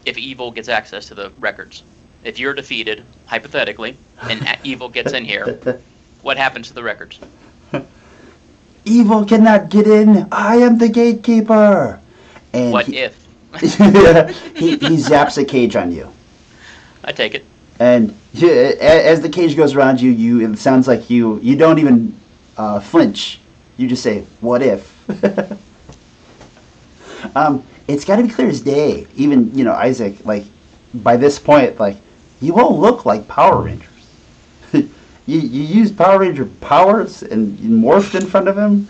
B: if evil gets access to the records? If you're defeated, hypothetically, and evil gets in here, what happens to the records?
D: Evil cannot get in. I am the Gatekeeper. And
B: what if?
D: he zaps a cage on you.
B: I take it.
D: And as the cage goes around you, it sounds like you don't even flinch. You just say, "What if?" It's got to be clear as day. Even Isaac, like by this point, like you all look like Power Rangers. you used Power Ranger powers and you morphed in front of him,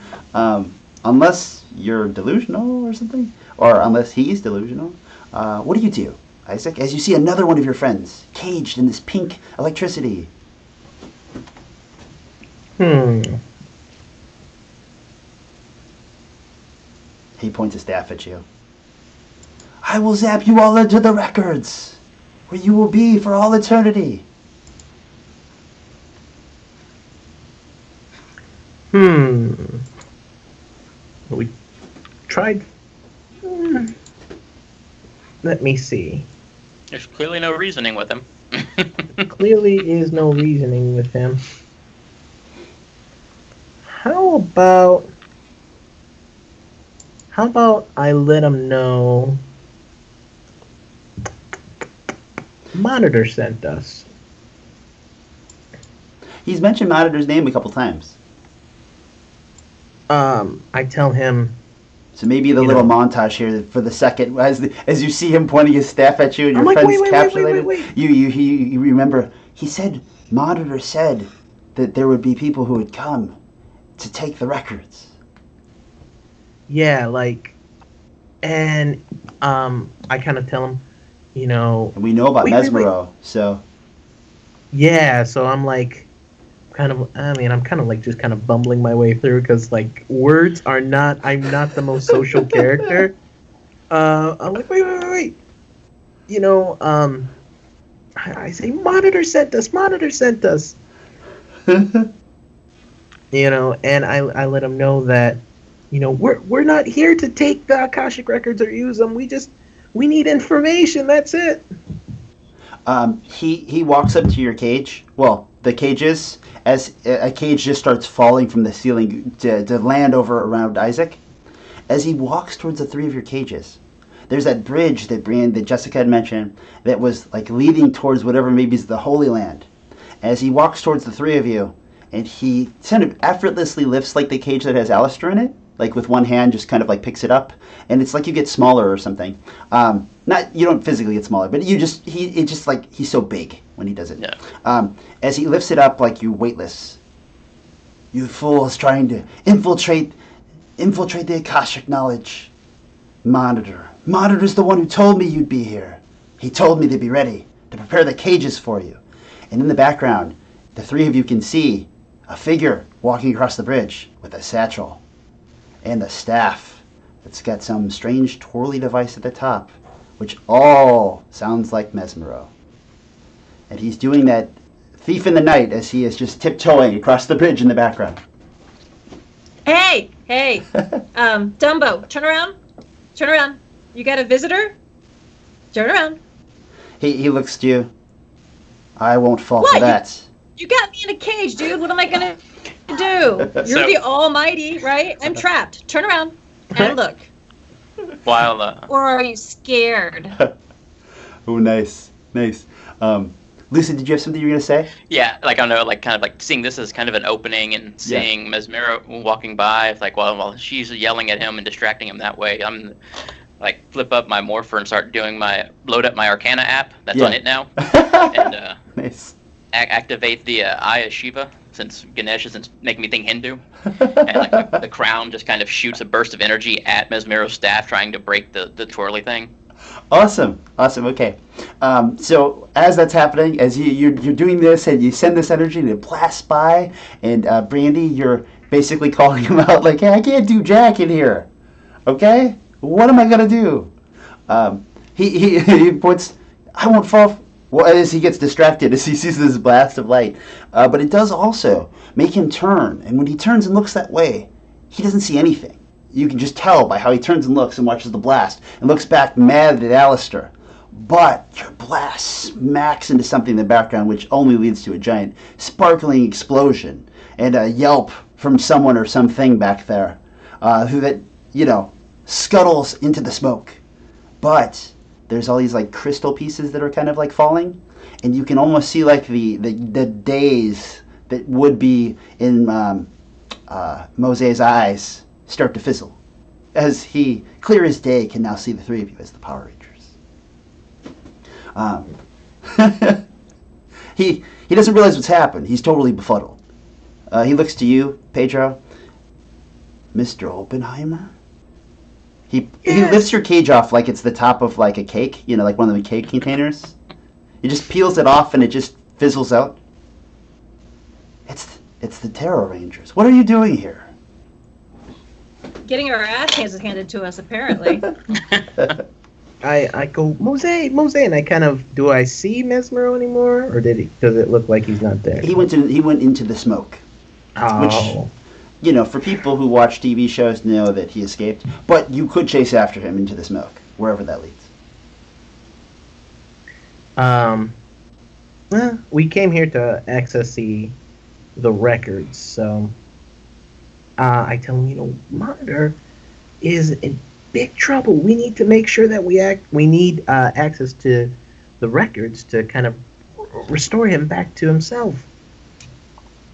D: unless you're delusional or something, or unless he's delusional. What do, Isaac, as you see another one of your friends caged in this pink electricity? He points a staff at you. I will zap you all into the records, where you will be for all eternity.
C: We tried. Let me see.
B: There's clearly no reasoning with him.
C: Clearly is no reasoning with him. How about I let him know Monitor sent us?
D: He's mentioned Monitor's name a couple times.
C: I tell him.
D: So maybe the little montage here for the second, as you see him pointing his staff at you and your friends capitulated. You remember he said Monitor said that there would be people who would come to take the records.
C: Yeah, and I kind of tell him, And
D: we know about Mesmero, so.
C: Yeah, so I'm like, I'm kind of just kind of bumbling my way through because words are not. I'm not the most social character. I'm like, wait. I say Monitor sent us. And I let him know that, we're not here to take the Akashic records or use them. We need information. That's it.
D: He walks up to your cage. Well, the cages, as a cage just starts falling from the ceiling to land over around Isaac. As he walks towards the three of your cages, there's that bridge that Jessica had mentioned that was leading towards whatever maybe is the Holy Land. As he walks towards the three of you, and he kind of effortlessly lifts the cage that has Alistair in it, with one hand, just kind of picks it up, and it's like you get smaller or something. You don't physically get smaller, but he's so big when he does it.
B: Yeah.
D: As he lifts it up, you're weightless. You fools trying to infiltrate the Akashic knowledge. Monitor Monitor's the one who told me you'd be here. He told me to be ready, to prepare the cages for you. And in the background, the three of you can see a figure walking across the bridge with a satchel and a staff that's got some strange twirly device at the top, which all sounds like Mesmero. And he's doing that thief in the night as he is just tiptoeing across the bridge in the background.
A: Hey, Dumbo, turn around. You got a visitor? Turn around.
D: He looks to you. I won't fall
A: What?
D: for that.
A: You got me in a cage, dude. What am I gonna do? You're the almighty, right? I'm trapped. Turn around and look.
B: While
A: Or are you scared?
D: Oh, nice. Lucy, did you have something you were going to say?
B: yeah, like I don't know, like kind of like seeing this as kind of an opening and seeing Mesmero walking by, it's like while she's yelling at him and distracting him that way, I'm like flip up my morpher and start load up my Arcana app that's on it now, and
D: Nice.
B: activate the Eye of Shiva, since Ganesh isn't making me think Hindu, and like the crown just kind of shoots a burst of energy at Mesmero's staff, trying to break the twirly thing.
D: Awesome. Okay. So as that's happening, as you're doing this and you send this energy and it blasts by, and Brandy, you're basically calling him out like, hey, I can't do jack in here. Okay? What am I going to do? He points, I won't fall. Well, as he gets distracted as he sees this blast of light. But it does also make him turn. And when he turns and looks that way, he doesn't see anything. You can just tell by how he turns and looks and watches the blast and looks back mad at Alistair. But your blast smacks into something in the background, which only leads to a giant sparkling explosion and a yelp from someone or something back there scuttles into the smoke. But there's all these like crystal pieces that are kind of like falling, and you can almost see like the days that would be in Mose's eyes start to fizzle, as he, clear as day, can now see the three of you as the Power Rangers. He doesn't realize what's happened. He's totally befuddled. He looks to you, Pedro. Mr. Oppenheimer? He lifts your cage off like it's the top of like a cake, like one of the cake containers. He just peels it off and it just fizzles out. It's the Terror Rangers. What are you doing here?
A: Getting our ass handed to us, apparently.
C: I go, Mose, and I kind of, do I see Mesmero anymore, or does it look like he's not there?
D: He went into the smoke.
C: Oh.
D: Which, for people who watch TV shows know that he escaped, but you could chase after him into the smoke, wherever that leads.
C: Well, we came here to access the records, so I tell him, Monitor is in big trouble. We need to make sure that we need access to the records to kind of restore him back to himself.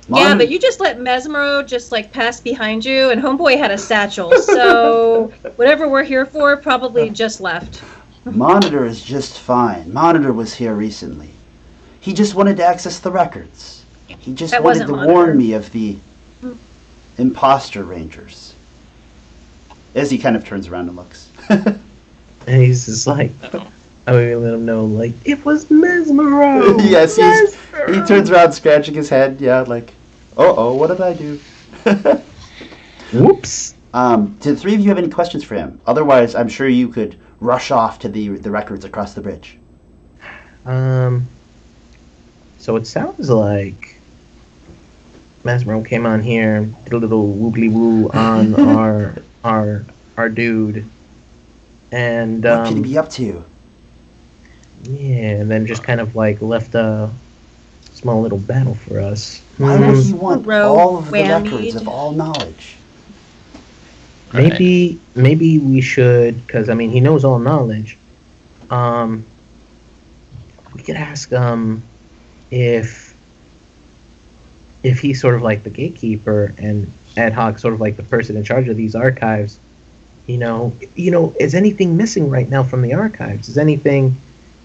A: Yeah, but you just let Mesmero just like pass behind you, and Homeboy had a satchel, so whatever we're here for probably just left.
D: Monitor is just fine. Monitor was here recently. He just wanted to access the records. He just wanted to warn me of the imposter rangers. As he kind of turns around and looks.
C: And he's just like, I would let him know, like, it was Mesmero!
D: Yes, he turns around scratching his head, like, what did I do?
C: Whoops.
D: Do the three of you have any questions for him? Otherwise, I'm sure you could rush off to the records across the bridge.
C: So it sounds like Mesmero came on here, did a little woogly woo on our dude, and
D: what could he be up to?
C: Yeah, and then just kind of like left a small little battle for us.
D: Why would he want all of the records of all knowledge?
C: Maybe we should, because he knows all knowledge. We could ask if he's sort of like the gatekeeper and ad hoc sort of like the person in charge of these archives. Is anything missing right now from the archives? Is anything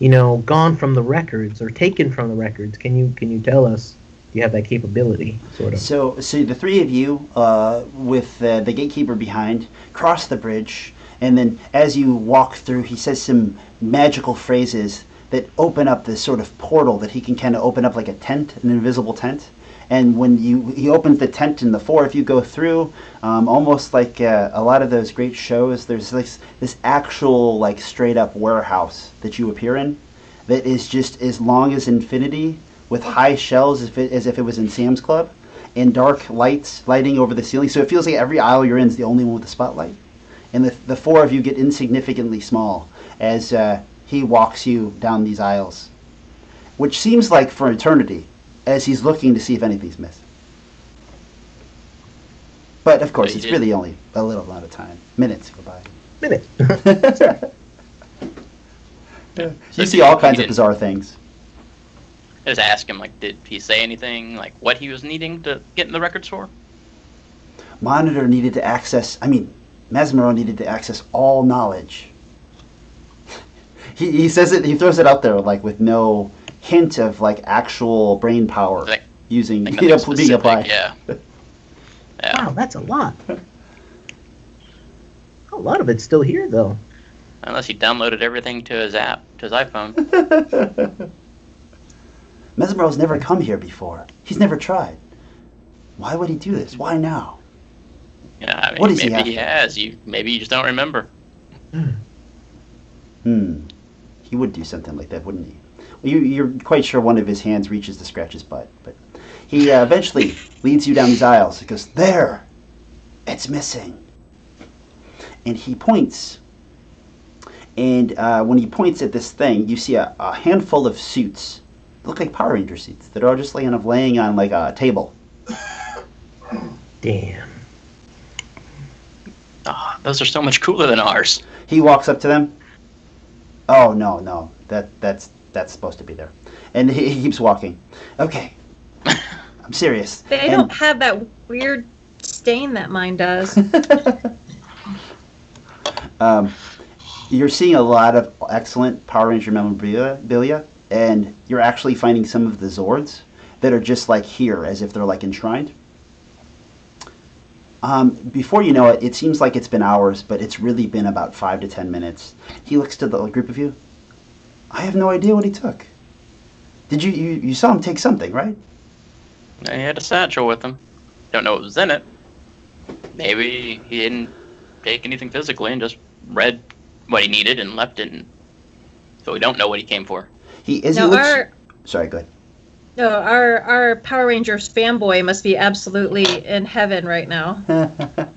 C: gone from the records or taken from the records? Can you tell us? Do you have that capability, sort of?
D: So the three of you, with the gatekeeper behind, cross the bridge And then as you walk through, he says some magical phrases that open up this sort of portal that he can kind of open up like a tent, an invisible tent. And when he opens the tent and the four of you go through, almost like a lot of those great shows, there's this actual like straight up warehouse that you appear in that is just as long as infinity, with high shelves as if it was in Sam's Club, and dark lights lighting over the ceiling. So it feels like every aisle you're in is the only one with a spotlight. And the four of you get insignificantly small as he walks you down these aisles, which seems like for eternity, as he's looking to see if anything's missed. But of course, it's really only a little amount of time. Minutes go by.
C: Minute.
D: You see all kinds of bizarre things.
B: I just ask him, like, did he say anything, like, what he was needing to get in the records for?
D: Mesmero needed to access all knowledge. He says it, he throws it out there, like, with no hint of, like, actual brain power being applied.
B: Yeah.
C: Wow, that's a lot. A lot of it's still here, though.
B: Unless he downloaded everything to his app, to his iPhone.
D: Mesmero's never come here before. He's never tried. Why would he do this? Why now?
B: Yeah, I mean,
D: What is
B: maybe he has. Maybe you just don't remember.
D: He would do something like that, wouldn't he? Well, you're quite sure one of his hands reaches to scratch his butt, but he eventually leads you down these aisles. He goes, there! It's missing. And he points. And when he points at this thing, you see a handful of suits. They look like Power Ranger suits that are just kind of laying on like a table.
C: Damn.
B: Oh, those are so much cooler than ours.
D: He walks up to them. Oh, no. That's supposed to be there. And he keeps walking. Okay. I'm serious.
A: They don't have that weird stain that mine does.
D: You're seeing a lot of excellent Power Ranger memorabilia, and you're actually finding some of the Zords that are just like here, as if they're like enshrined. Before you know it, it seems like it's been hours, but it's really been about 5 to 10 minutes. He looks to the group of you. I have no idea what he took. Did you saw him take something, right?
B: He had a satchel with him. Don't know what was in it. Maybe he didn't take anything physically and just read what he needed and left it. So we don't know what he came for.
D: Sorry, go ahead.
A: No, our Power Rangers fanboy must be absolutely in heaven right now.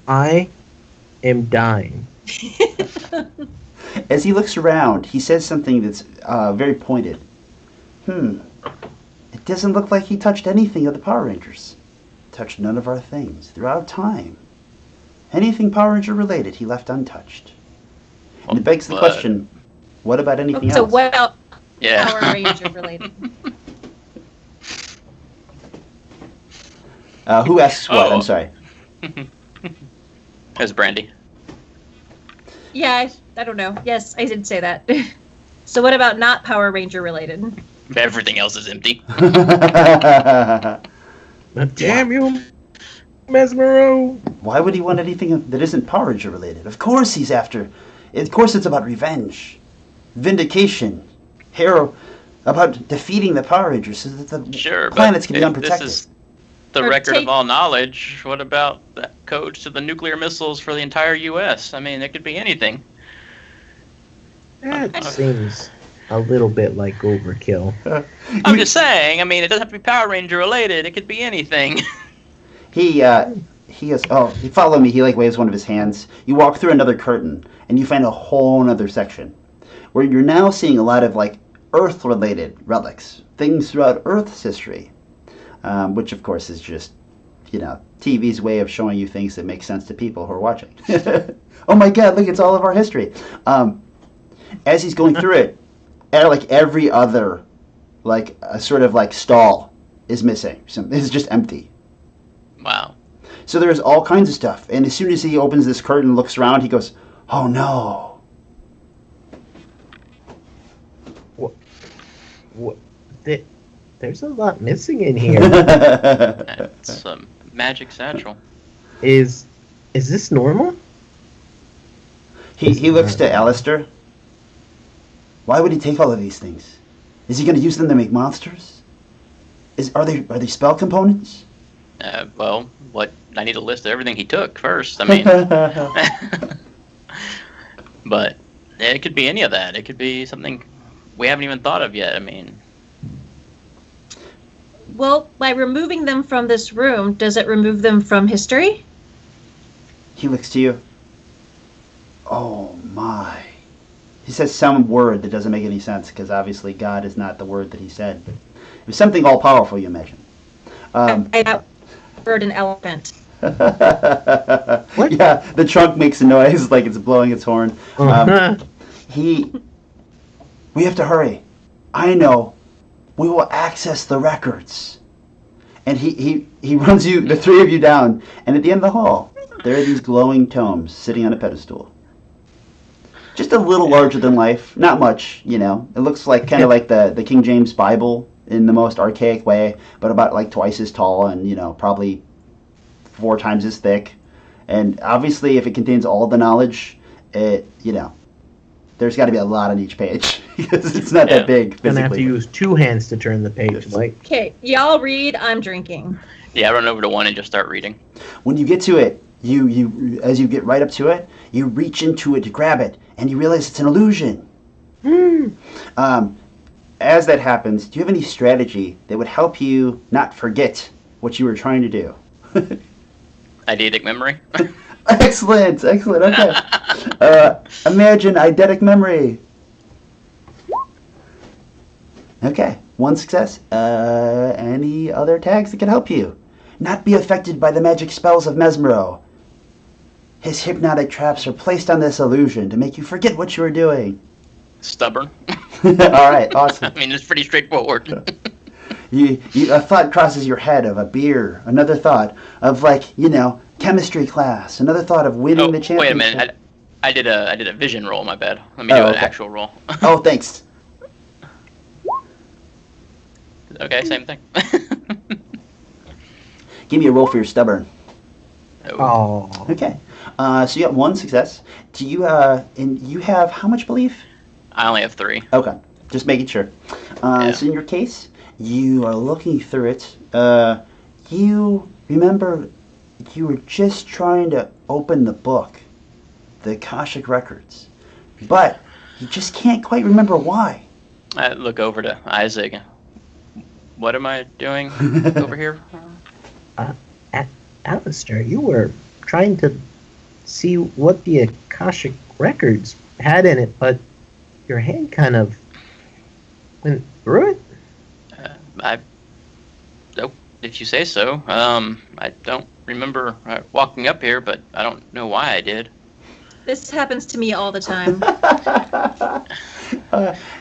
C: I am dying.
D: As he looks around, he says something that's very pointed. It doesn't look like he touched anything of the Power Rangers. Touched none of our things throughout time. Anything Power Ranger related, he left untouched. And it begs the question, what about anything else?
A: So what else Power Ranger related?
D: Who asks what? I'm sorry.
B: That's Brandy.
A: Yeah, I don't know. Yes, I did say that. So what about not Power Ranger related?
B: Everything else is empty.
C: Damn you, Mesmero.
D: Why would he want anything that isn't Power Ranger related? Of course he's after. Of course it's about revenge, vindication, about defeating the Power Rangers so that the planets can be unprotected.
B: This is the record of all knowledge. What about the codes to the nuclear missiles for the entire U.S.? I mean, it could be anything.
C: That seems a little bit like overkill.
B: I'm just saying. I mean, it doesn't have to be Power Ranger related. It could be anything.
D: He follow me. He like waves one of his hands. You walk through another curtain, and you find a whole other section where you're now seeing a lot of like Earth-related relics, things throughout Earth's history, which of course is just, TV's way of showing you things that make sense to people who are watching. Oh my God! Look, it's all of our history. As he's going through it, like every other, like a sort of like stall is missing. It's just empty.
B: Wow.
D: So there's all kinds of stuff. And as soon as he opens this curtain and looks around, he goes, oh no.
C: What? There's a lot missing in here.
B: It's a magic satchel.
C: Is this normal?
D: He looks to Alistair. Why would he take all of these things? Is he going to use them to make monsters? Are they spell components?
B: Well, I need a list of everything he took first. I mean, but it could be any of that. It could be something we haven't even thought of yet. I mean,
A: well, by removing them from this room, does it remove them from history?
D: He looks to you. Oh my. He says some word that doesn't make any sense, because obviously God is not the word that he said. But it was something all-powerful, you imagine.
A: I heard an elephant.
C: What?
D: Yeah, the trunk makes a noise like it's blowing its horn. We have to hurry. I know. We will access the records. And he runs the three of you down, and at the end of the hall, there are these glowing tomes sitting on a pedestal. Just a little larger than life. Not much, you know. It looks like kind of like the King James Bible in the most archaic way, but about like twice as tall and, you know, probably 4 times as thick. And obviously, if it contains all the knowledge, there's got to be a lot on each page because it's not that big physically.
C: Gonna have to use 2 hands to turn the page, like.
A: Okay, y'all read. I'm drinking.
B: yeah, I run over to one and just start reading.
D: When you get to it, you as you get right up to it, you reach into it to grab it, and you realize it's an illusion. As that happens, do you have any strategy that would help you not forget what you were trying to do?
B: Eidetic memory.
D: Excellent. Okay. Imagine eidetic memory. Okay, 1 success. Any other tags that can help you? Not be affected by the magic spells of Mesmero. His hypnotic traps are placed on this illusion to make you forget what you were doing.
B: Stubborn.
D: All right, awesome.
B: I mean, it's pretty straightforward.
D: A thought crosses your head of a beer. Another thought of, like, you know, chemistry class. Another thought of winning the championship.
B: Wait a minute. I did a vision roll. My bad. Let me do an actual roll.
D: Oh, thanks.
B: Okay, same thing.
D: Give me a roll for your stubborn.
C: Oh.
D: Okay. So you got 1 success. Do you and you have how much belief?
B: I only have 3.
D: Okay. Just making sure. So in your case, you are looking through it. You remember you were just trying to open the book, the Akashic Records, but you just can't quite remember why.
B: I look over to Isaac. What am I doing over here?
C: Alistair, you were trying to see what the Akashic Records had in it, but your hand kind of went through it?
B: If you say so. I don't remember walking up here, but I don't know why I did.
A: This happens to me all the time.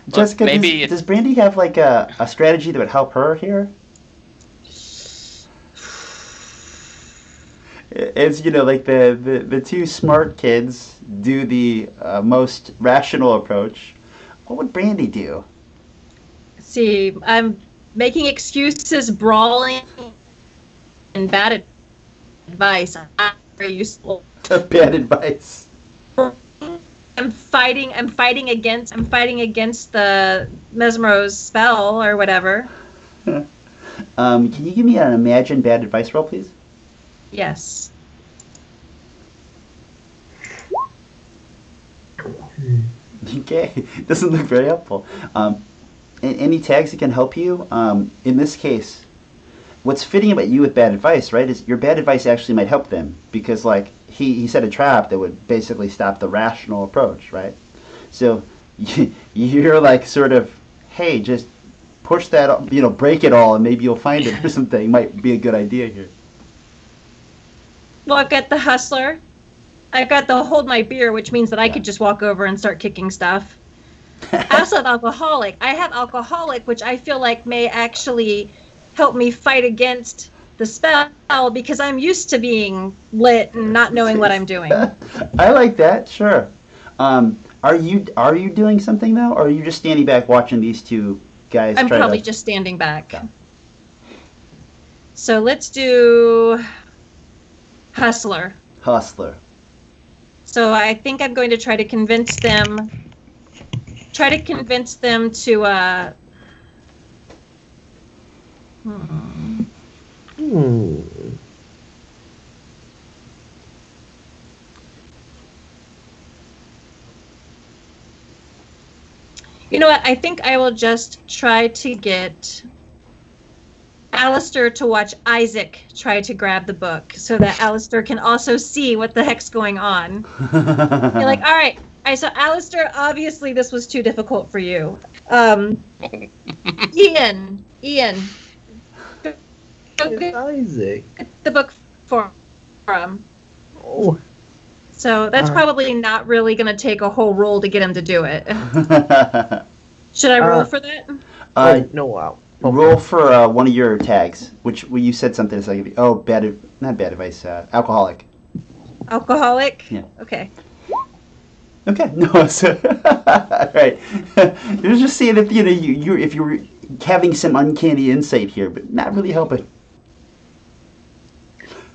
D: Jessica,
B: maybe
D: does Brandy have like a strategy that would help her here? It's, you know, like the 2 smart kids do the most rational approach. What would Brandy do?
A: See, I'm making excuses, brawling, and bad advice. Not very useful.
D: Bad advice.
A: I'm fighting against the Mesmero's spell or whatever.
D: Can you give me an imagine bad advice roll, please?
A: Yes.
D: Okay, doesn't look very helpful. Any tags that can help you? In this case, what's fitting about you with bad advice, right, is your bad advice actually might help them, because, like, he set a trap that would basically stop the rational approach, right? So you're like sort of, hey, just push that, you know, break it all, and maybe you'll find it or something. Might be a good idea here.
A: Well, I've got the hustler. I've got the hold my beer, which means that I could just walk over and start kicking stuff. I also have alcoholic. I have alcoholic, which I feel like may actually help me fight against the spell because I'm used to being lit and not knowing what I'm doing.
D: I like that. Sure. Are you doing something though, or are you just standing back watching these 2 guys?
A: I'm probably just standing back. Okay. So let's do hustler. So I think I'm going to try to convince them. To. You know what? I think I will just try to get Alistair to watch Isaac try to grab the book so that Alistair can also see what the heck's going on. You're like, all right, so Alistair, obviously this was too difficult for you. Ian.
C: Isaac.
A: The book for him.
C: Oh.
A: So that's probably not really going to take a whole roll to get him to do it. Should I roll for that?
C: No, wow.
D: Roll for one of your tags, which you said something a second ago. Oh, not bad advice. Alcoholic.
A: Alcoholic?
D: Yeah.
A: Okay.
D: Okay. No, so right. You're just saying if if you're having some uncanny insight here, but not really helping.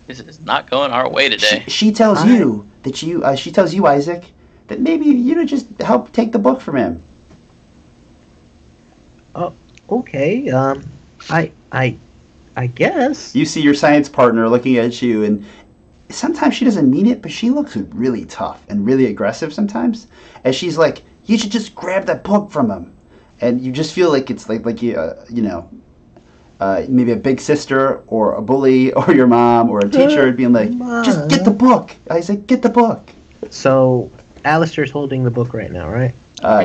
B: This is not going our way today.
D: She tells you that she tells you, Isaac, that maybe just help take the book from him.
C: Oh, okay. I guess.
D: You see your science partner looking at you, and sometimes she doesn't mean it, but she looks really tough and really aggressive sometimes. And she's like, "You should just grab that book from him," and you just feel like it's like maybe a big sister or a bully or your mom or a teacher being like, "Just get the book, Isaac, get the book."
C: So Alistair's holding the book right now, right?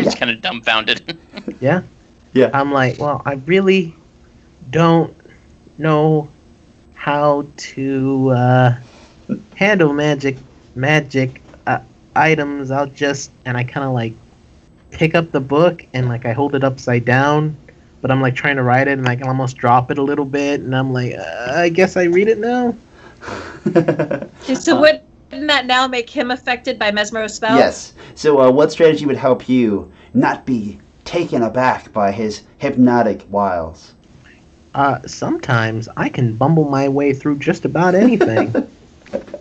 B: He's kind of dumbfounded.
C: Yeah?
D: Yeah.
C: I'm like, well, I really don't know how to handle magic items. And I kind of like pick up the book and like I hold it upside down, but I'm like trying to write it and I can almost drop it a little bit, and I'm like, I guess I read it now.
A: Okay, so wouldn't that now make him affected by Mesmero's spell?
D: Yes. So what strategy would help you not be taken aback by his hypnotic wiles?
C: Sometimes I can bumble my way through just about anything.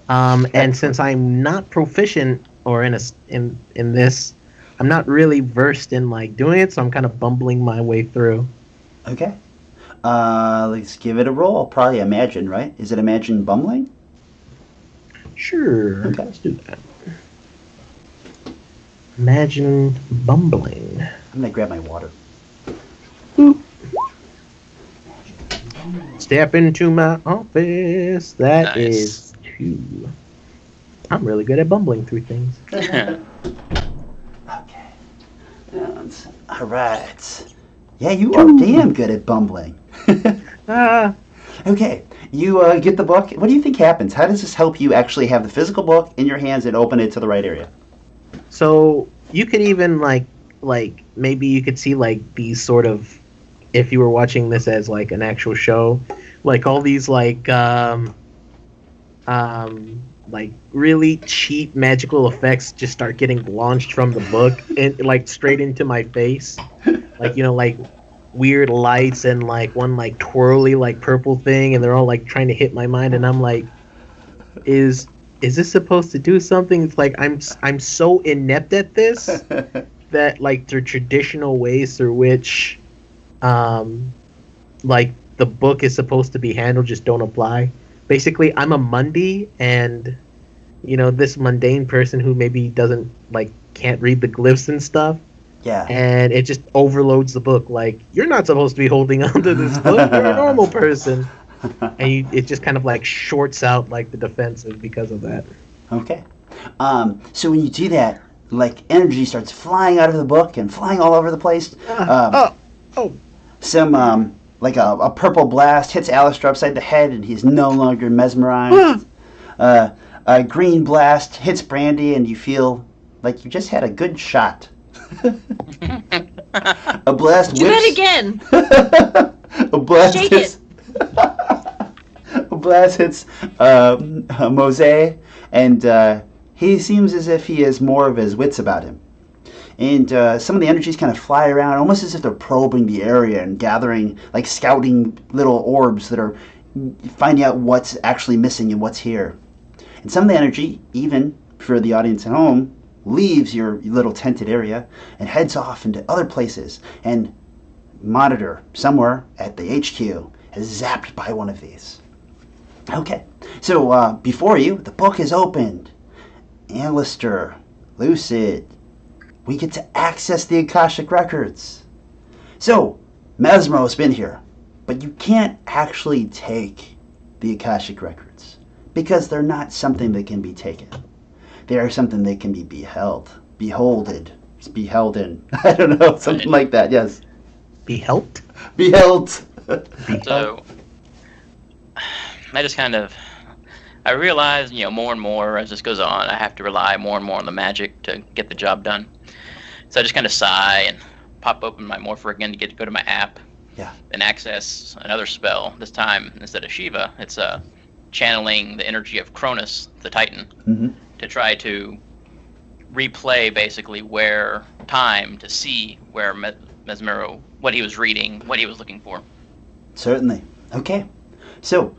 C: And since I'm not proficient or in this, I'm not really versed in like doing it, so I'm kind of bumbling my way through.
D: Okay. Let's give it a roll. Probably imagine, right? Is it imagine bumbling?
C: Sure.
D: Okay.
C: Let's do that. Imagine bumbling.
D: I'm gonna grab my water.
C: Boop. Step into my office. That is 2. I'm really good at bumbling through things.
D: Okay. All right. Yeah, you are damn good at bumbling. Okay, you get the book. What do you think happens? How does this help you actually have the physical book in your hands and open it to the right area?
C: So you could even like maybe you could see like these sort of, if you were watching this as like an actual show, like all these like really cheap magical effects just start getting launched from the book and like straight into my face, like like weird lights and like one like twirly like purple thing, and they're all like trying to hit my mind, and I'm like, is this supposed to do something? It's like I'm so inept at this that like the traditional ways through which like the book is supposed to be handled just don't apply. Basically, I'm a Mundy, and this mundane person who maybe doesn't can't read the glyphs and stuff.
D: Yeah.
C: And it just overloads the book. Like, you're not supposed to be holding onto this book. You're a normal person. And it just kind of like shorts out like the defensive because of that.
D: Okay. So when you do that, like energy starts flying out of the book and flying all over the place. Some like a purple blast hits Alistair upside the head, and he's no longer mesmerized. A green blast hits Brandy, and you feel like you just had a good shot. A blast.
A: Do that again.
D: A blast
A: Shake
D: hits. A blast hits Mose, and he seems as if he has more of his wits about him. And some of the energies kind of fly around, almost as if they're probing the area and gathering, like scouting little orbs that are finding out what's actually missing and what's here. And some of the energy even for the audience at home, leaves your little tented area and heads off into other places. And Monitor, somewhere at the HQ, is zapped by one of these. Okay, so before you, the book is opened. Alistair, Lucid, we get to access the Akashic Records. So, Mesmero's been here, but you can't actually take the Akashic Records because they're not something that can be taken. They are something that can be beholded, I don't know, something like that, yes.
C: Beheld?
D: Beheld.
B: So, I just I realize, more and more as this goes on, I have to rely more and more on the magic to get the job done. So I just kind of sigh and pop open my Morpher again to go to my app.
D: Yeah.
B: And access another spell. This time, instead of Shiva, it's channeling the energy of Cronus, the Titan, to try to replay basically to see where Mesmero, what he was reading, what he was looking for.
D: Certainly. Okay. So,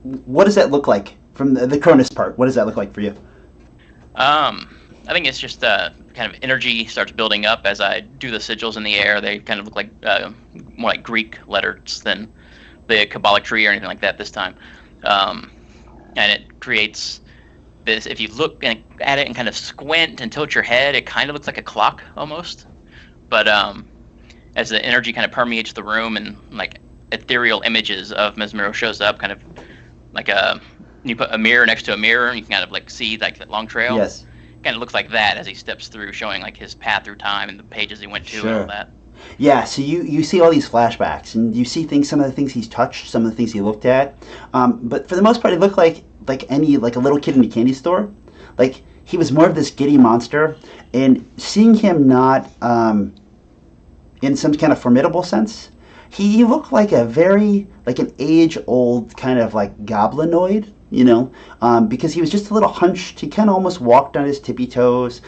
D: what does that look like from the Cronus part? What does that look like for you?
B: I think it's just kind of energy starts building up as I do the sigils in the air. They kind of look like more like Greek letters than the Kabbalic tree or anything like that this time. And it creates this, if you look at it and kind of squint and tilt your head, it kind of looks like a clock almost. But as the energy kind of permeates the room and like ethereal images of Mesmero shows up, kind of like you put a mirror next to a mirror and you can kind of like see like that long trail.
D: Yes.
B: Kind of looks like that as he steps through, showing like his path through time and the pages he went to and all that.
D: Yeah, so you see all these flashbacks and you see some of the things he's touched, some of the things he looked at. But for the most part, it looked like a little kid in a candy store. Like he was more of this giddy monster, and seeing him not in some kind of formidable sense, he looked like an age-old kind of like goblinoid. Because he was just a little hunched. He kind of almost walked on his tippy toes.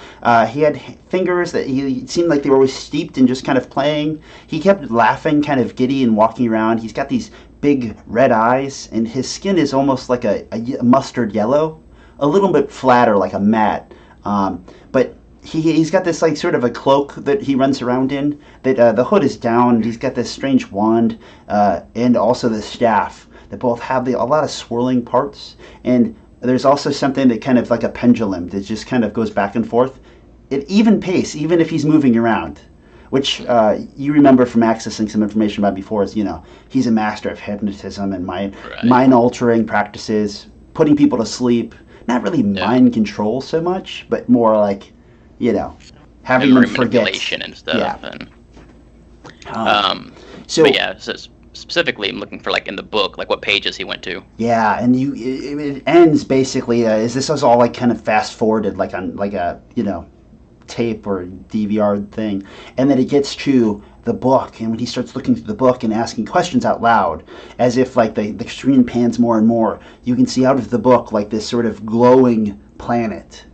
D: He had fingers that it seemed like they were always steeped in just kind of playing. He kept laughing, kind of giddy and walking around. He's got these big red eyes, and his skin is almost like a mustard yellow, a little bit flatter, like a mat. But he's got this like sort of a cloak that he runs around in. That the hood is down. He's got this strange wand and also the staff. That both have a lot of swirling parts, and there's also something that kind of like a pendulum that just kind of goes back and forth at even pace, even if he's moving around, which you remember from accessing some information about before is, he's a master of hypnotism and mind-altering practices, putting people to sleep, not really mind control so much, but more like, having them forget.
B: Manipulation and stuff.
D: Yeah.
B: So specifically, I'm looking for like in the book, like what pages he went to.
D: Yeah, and it ends basically this was all like kind of fast forwarded, like on like a tape or DVR thing, and then it gets to the book, and when he starts looking through the book and asking questions out loud, as if like the screen pans more and more, you can see out of the book like this sort of glowing planet,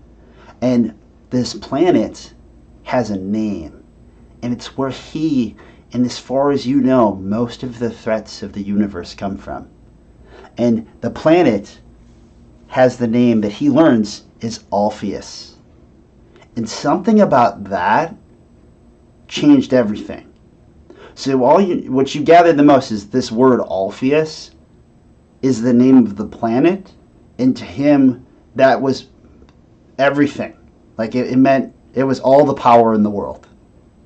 D: and this planet has a name, and it's where and as far as you know, most of the threats of the universe come from. And the planet has the name that he learns is Alpheus. And something about that changed everything. So what you gathered the most is this word Alpheus is the name of the planet. And to him, that was everything. Like it meant it was all the power in the world.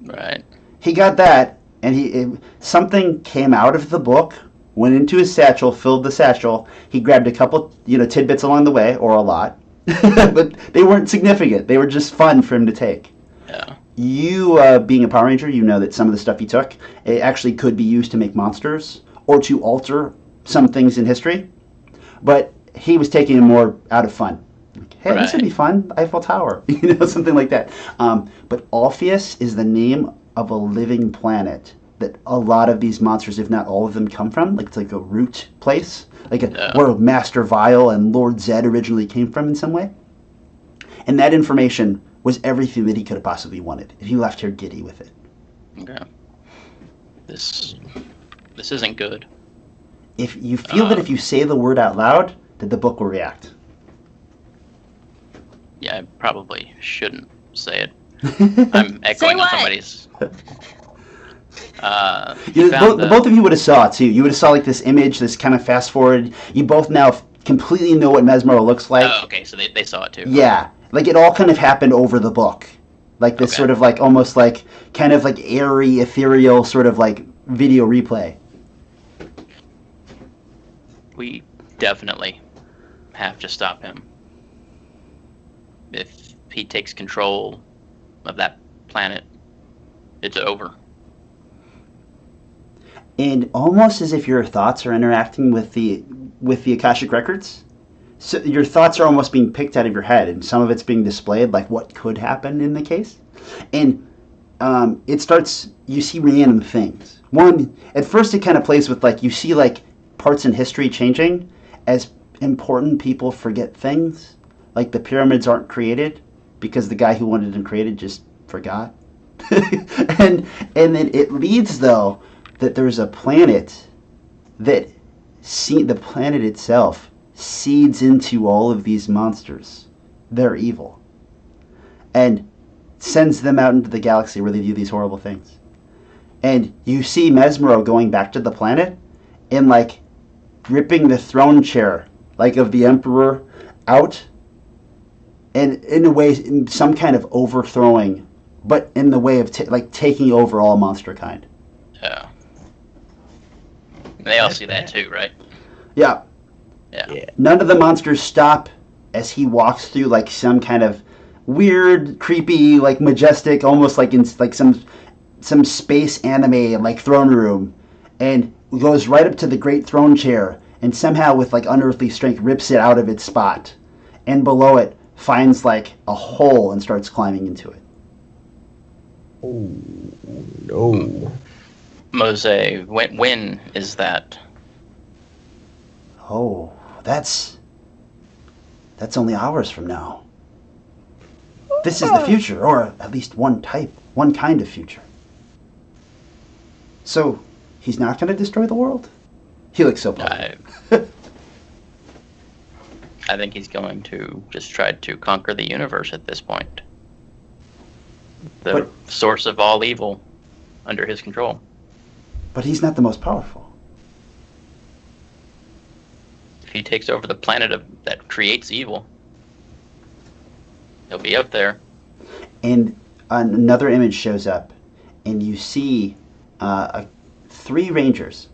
B: Right.
D: He got that. And something came out of the book, went into his satchel, filled the satchel. He grabbed a couple, tidbits along the way, or a lot, but they weren't significant. They were just fun for him to take.
B: Yeah.
D: You, being a Power Ranger, you know that some of the stuff he took, it actually could be used to make monsters or to alter some things in history. But he was taking it more out of fun. Like, hey, this would be fun. Eiffel Tower, something like that. But Alpheus is the name of a living planet that a lot of these monsters, if not all of them, come from. Like it's like a root place, where Master Vile and Lord Zed originally came from in some way. And that information was everything that he could have possibly wanted. And he left here giddy with it.
B: Okay. This isn't good.
D: If you feel that if you say the word out loud, that the book will react.
B: Yeah, I probably shouldn't say it. I'm echoing on somebody's.
D: Both of you would have saw it too. You would have saw like this image, this kind of fast forward. You both now completely know what Mesmero looks like.
B: Oh, okay, so they saw it too.
D: Yeah, like it all kind of happened over the book, like this sort of like almost like kind of like airy, ethereal sort of like video replay.
B: We definitely have to stop him. If he takes control of that planet, it's over.
D: And almost as if your thoughts are interacting with the Akashic records, so your thoughts are almost being picked out of your head, and some of it's being displayed, like what could happen in the case. And it starts. You see random things. One, at first, it kind of plays with like you see like parts in history changing as important people forget things. Like the pyramids aren't created because the guy who wanted them created just forgot. and then it leads though that there's a planet that the planet itself seeds into all of these monsters. They're evil. And sends them out into the galaxy where they do these horrible things. And you see Mesmero going back to the planet and like ripping the throne chair like of the emperor out, and in a way in some kind of overthrowing, but in the way of taking over all monster kind.
B: Yeah. They all see that too, right?
D: Yeah.
B: Yeah.
D: None of the monsters stop as he walks through like some kind of weird, creepy, like majestic, almost like in like some space anime like throne room, and goes right up to the great throne chair and somehow with like unearthly strength rips it out of its spot, and below it finds like a hole and starts climbing into it.
C: Oh no.
B: Mose, when is that?
D: Oh, that's only hours from now. This is the future, or at least one kind of future. So, he's not going to destroy the world? He looks so puzzled.
B: I think he's going to just try to conquer the universe at this point. The source of all evil under his control.
D: But he's not the most powerful.
B: If he takes over the planet that creates evil, he'll be up there.
D: And another image shows up, and you see 3 rangers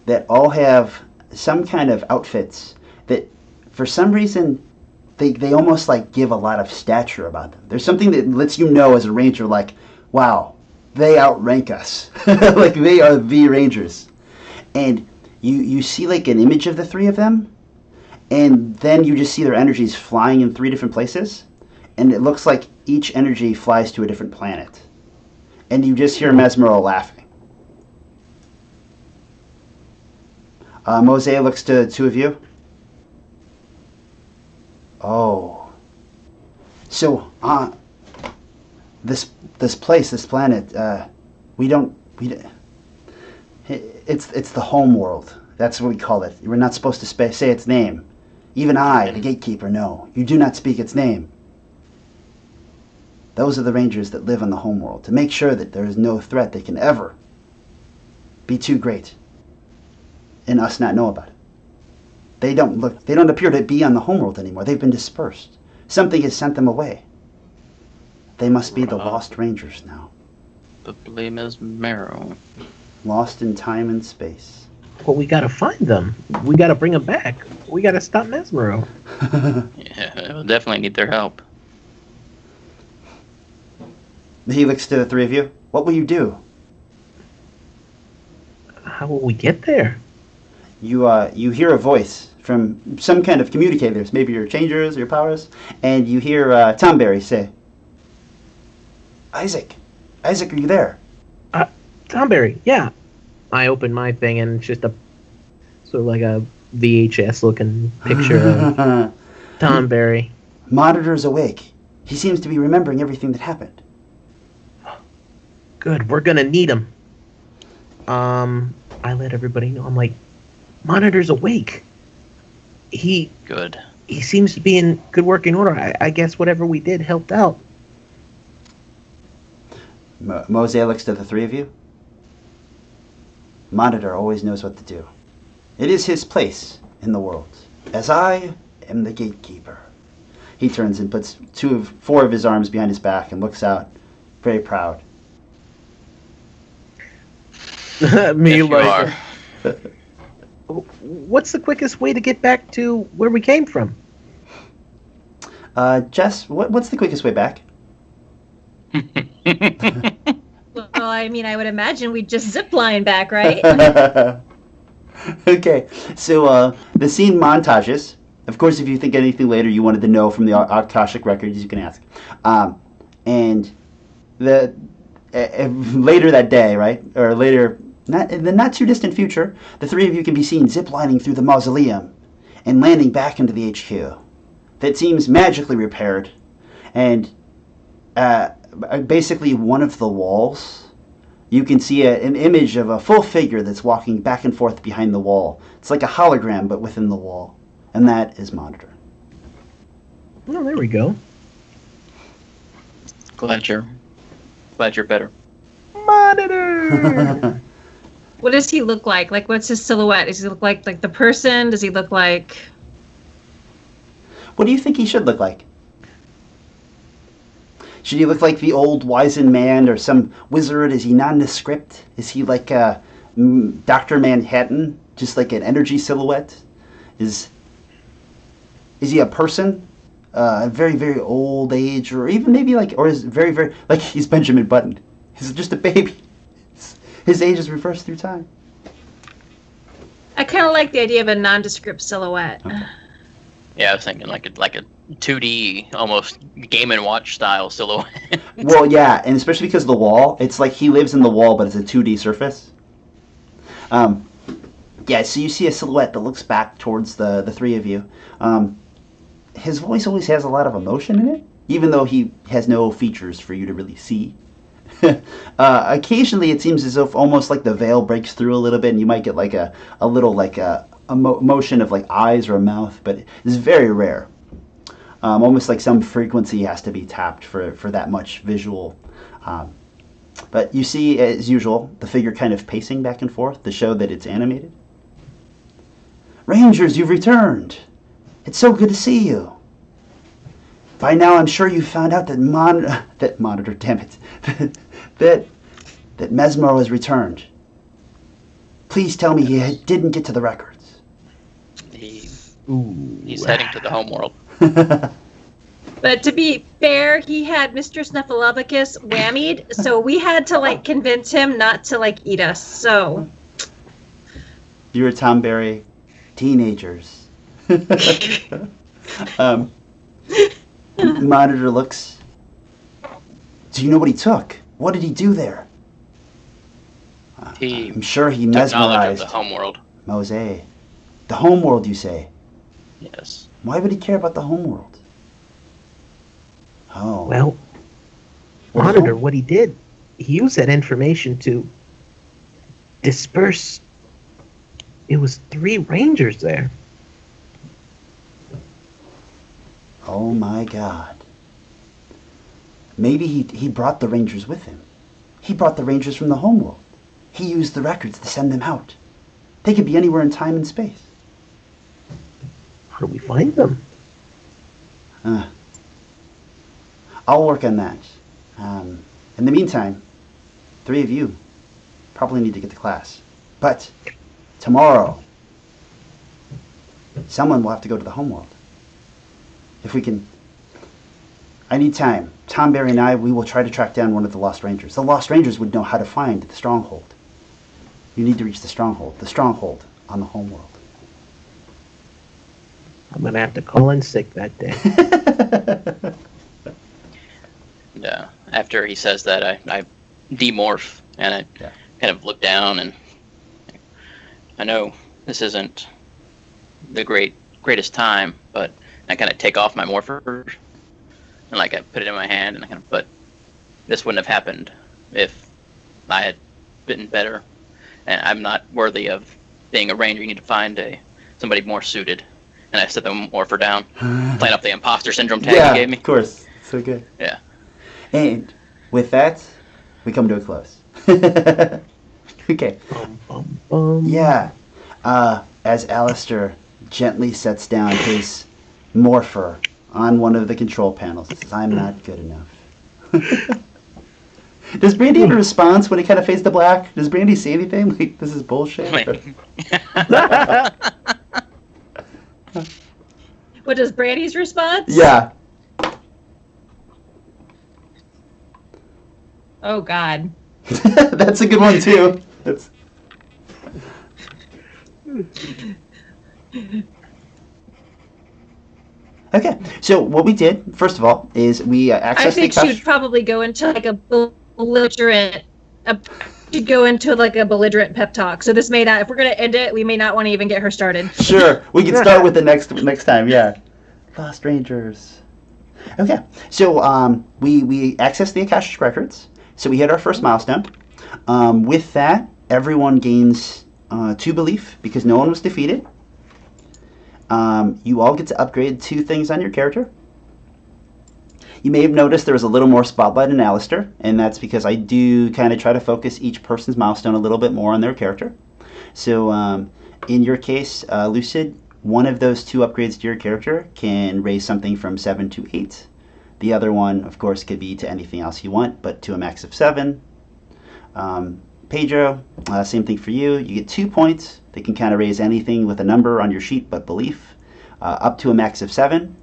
D: that all have some kind of outfits that, for some reason, they almost like give a lot of stature about them. There's something that lets you know as a ranger, like, wow, they outrank us. Like they are the rangers. And you see like an image of the 3 of them, and then you just see their energies flying in 3 different places, and it looks like each energy flies to a different planet. And you just hear Mesmero laughing. Mose looks to the 2 of you. Oh. So, this place, this planet, it's the home world. That's what we call it. We're not supposed to say its name. Even I, the Gatekeeper, know. You do not speak its name. Those are the rangers that live on the home world, to make sure that there is no threat that can ever be too great and us not know about it. They don't appear to be on the homeworld anymore. They've been dispersed. Something has sent them away. They must be the lost rangers now.
B: The blame is Mesmero.
D: Lost in time and space.
C: Well, we gotta find them. We gotta bring them back. We gotta stop Mesmero.
B: Yeah, we'll definitely need their help.
D: He looks to the 3 of you. What will you do?
C: How will we get there?
D: You hear a voice from some kind of communicators, maybe your changers, your powers, and you hear Tomberry say, Isaac, are you there?
C: Tomberry, yeah. I open my thing and it's just a sort of like a VHS looking picture of Tomberry.
D: Monitor's awake. He seems to be remembering everything that happened.
C: Good, we're gonna need him. I let everybody know. I'm like, Monitor's awake.
B: Good.
C: he seems to be in good working order. I guess whatever we did helped out.
D: Mosey looks to the three of you. Monitor always knows what to do. It is his place in the world, as I am the gatekeeper. He turns and puts four of his arms behind his back and looks out, very proud.
C: Me
B: Yes,
C: like, what's the quickest way to get back to where we came from?
D: Jess, what's the quickest way back?
A: Well, I mean, I would imagine we'd just zip line back, right?
D: Okay, so the scene montages. Of course, if you think anything later you wanted to know from the Akashic records, you can ask. And later that day, right, or later, in the not too distant future, the three of you can be seen ziplining through the mausoleum and landing back into the HQ. That seems magically repaired, and basically one of the walls, you can see an image of a full figure that's walking back and forth behind the wall. It's like a hologram, but within the wall. And that is Monitor.
C: Well, there we go.
B: Glad you're better.
C: Monitor!
A: What does he look like? Like, what's his silhouette? Does he look like the person? Does he look like...
D: What do you think he should look like? Should he look like the old wizened man or some wizard? Is he nondescript? Is he like Dr. Manhattan? Just like an energy silhouette? Is he a person? A very, very old age? Or even maybe or is very, very... Like he's Benjamin Button. He's just a baby. His age is reversed through time.
A: I kind of like the idea of a nondescript silhouette.
D: Okay.
B: Yeah, I was thinking like a 2D, almost Game & Watch style silhouette.
D: Well, yeah, and especially because of the wall. It's like he lives in the wall, but it's a 2D surface. Yeah, so you see a silhouette that looks back towards the three of you. His voice always has a lot of emotion in it, even though he has no features for you to really see. Occasionally, it seems as if almost like the veil breaks through a little bit, and you might get like a little motion of like eyes or a mouth, but it's very rare. Almost like some frequency has to be tapped for that much visual. But you see, as usual, the figure kind of pacing back and forth to show that it's animated. Rangers, you've returned. It's so good to see you. By now, I'm sure you found out that Monitor, damn it, that Mesmero has returned. Please tell me he didn't get to the records.
B: He's heading to the homeworld.
A: But to be fair, he had Mr. Snuffleupagus whammied, so we had to convince him not to eat us. So
D: you're a Tom Berry, teenagers. Monitor looks. Do you know what he took? What did he do there? I'm sure he mesmerized
B: the homeworld.
D: Mosey. The homeworld, you say?
B: Yes.
D: Why would he care about the homeworld? Oh.
C: Well, Monitor, what he did, he used that information to disperse. It was 3 rangers there.
D: Oh my God. Maybe he brought the rangers with him. He brought the rangers from the homeworld. He used the records to send them out. They could be anywhere in time and space.
C: How do we find them?
D: I'll work on that. In the meantime, 3 of you probably need to get to class. But tomorrow, someone will have to go to the homeworld. If we can... I need time. Tom Berry and I, we will try to track down one of the Lost Rangers. The Lost Rangers would know how to find the stronghold. You need to reach the stronghold on the homeworld.
C: I'm going to have to call in sick that day.
B: Yeah. After he says that, I demorph and I kind of look down, and I know this isn't the greatest time, but I kind of take off my morpher and I put it in my hand, and but this wouldn't have happened if I had been better, and I'm not worthy of being a ranger. You need to find somebody more suited. and I set the morpher down, playing up the imposter syndrome tag
D: Yeah,
B: you gave me.
D: of course. So good.
B: Yeah.
D: And with that, we come to a close. Okay. Yeah. As Alistair gently sets down his morpher on one of the control panels, he says, "I'm not good enough." Does Brandy have a response when it kind of fades to black? Does Brandy say anything? Like, this is bullshit?
A: What is Brandy's response?
D: Yeah.
A: Oh, God.
D: That's a good one, too. That's... Okay, so what we did, first of all, is we accessed
A: I think
D: the
A: she'd probably go into like a belligerent pep talk. So this may not, if we're going to end it, we may not want to even get her started.
D: Sure, we can start with the next time, yeah. Lost Rangers. Okay, so we accessed the Akashic Records, so we hit our first milestone. With that, everyone gains 2 belief because no one was defeated. You all get to upgrade 2 things on your character. You may have noticed there was a little more spotlight in Alistair, and that's because I do kind of try to focus each person's milestone a little bit more on their character. So in your case, Lucid, one of those 2 upgrades to your character can raise something from 7 to 8. The other one, of course, could be to anything else you want, but to a max of 7. Pedro, same thing for you. You get 2 points. They can kind of raise anything with a number on your sheet but belief, up to a max of 7.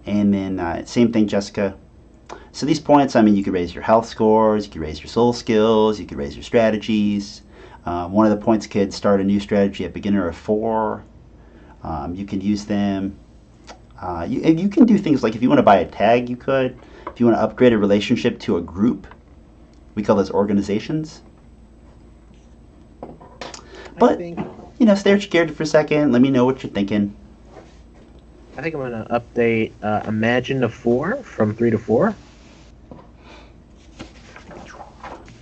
D: And then same thing, Jessica. So these points, I mean, you could raise your health scores, you could raise your soul skills, you could raise your strategies. One of the points could start a new strategy at beginner of 4. You can use them. You can do things like if you want to buy a tag, you could. If you want to upgrade a relationship to a group, we call those organizations. But, you know, stare at your character for a second. Let me know what you're thinking.
C: I think I'm going to update Imagine to 4 from 3 to 4.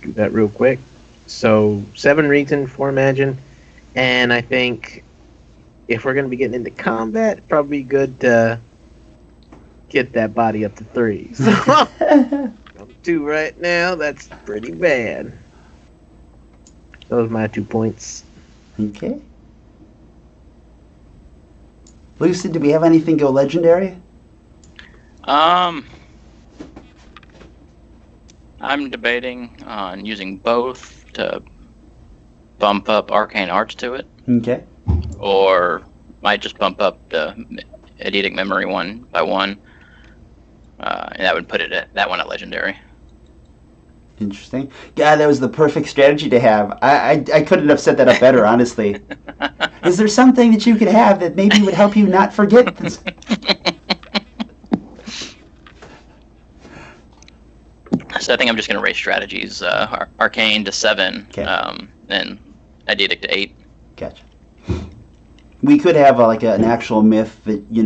C: Do that real quick. So 7 reason, 4 Imagine. And I think if we're going to be getting into combat, it'd probably be good to get that body up to 3. So I'm 2 right now. That's pretty bad. Those are my 2 points.
D: Okay. Lucid, do we have anything go legendary?
B: I'm debating on using both to bump up arcane arts to it.
D: Okay.
B: Or might just bump up the eidetic memory one by 1. And that would put it at that one at legendary.
D: Interesting. God, that was the perfect strategy to have. I couldn't have set that up better, honestly. Is there something that you could have that maybe would help you not forget this?
B: So I think I'm just going to raise strategies, arcane to 7,
D: okay.
B: And eidetic to 8.
D: Gotcha. We could have an actual myth that you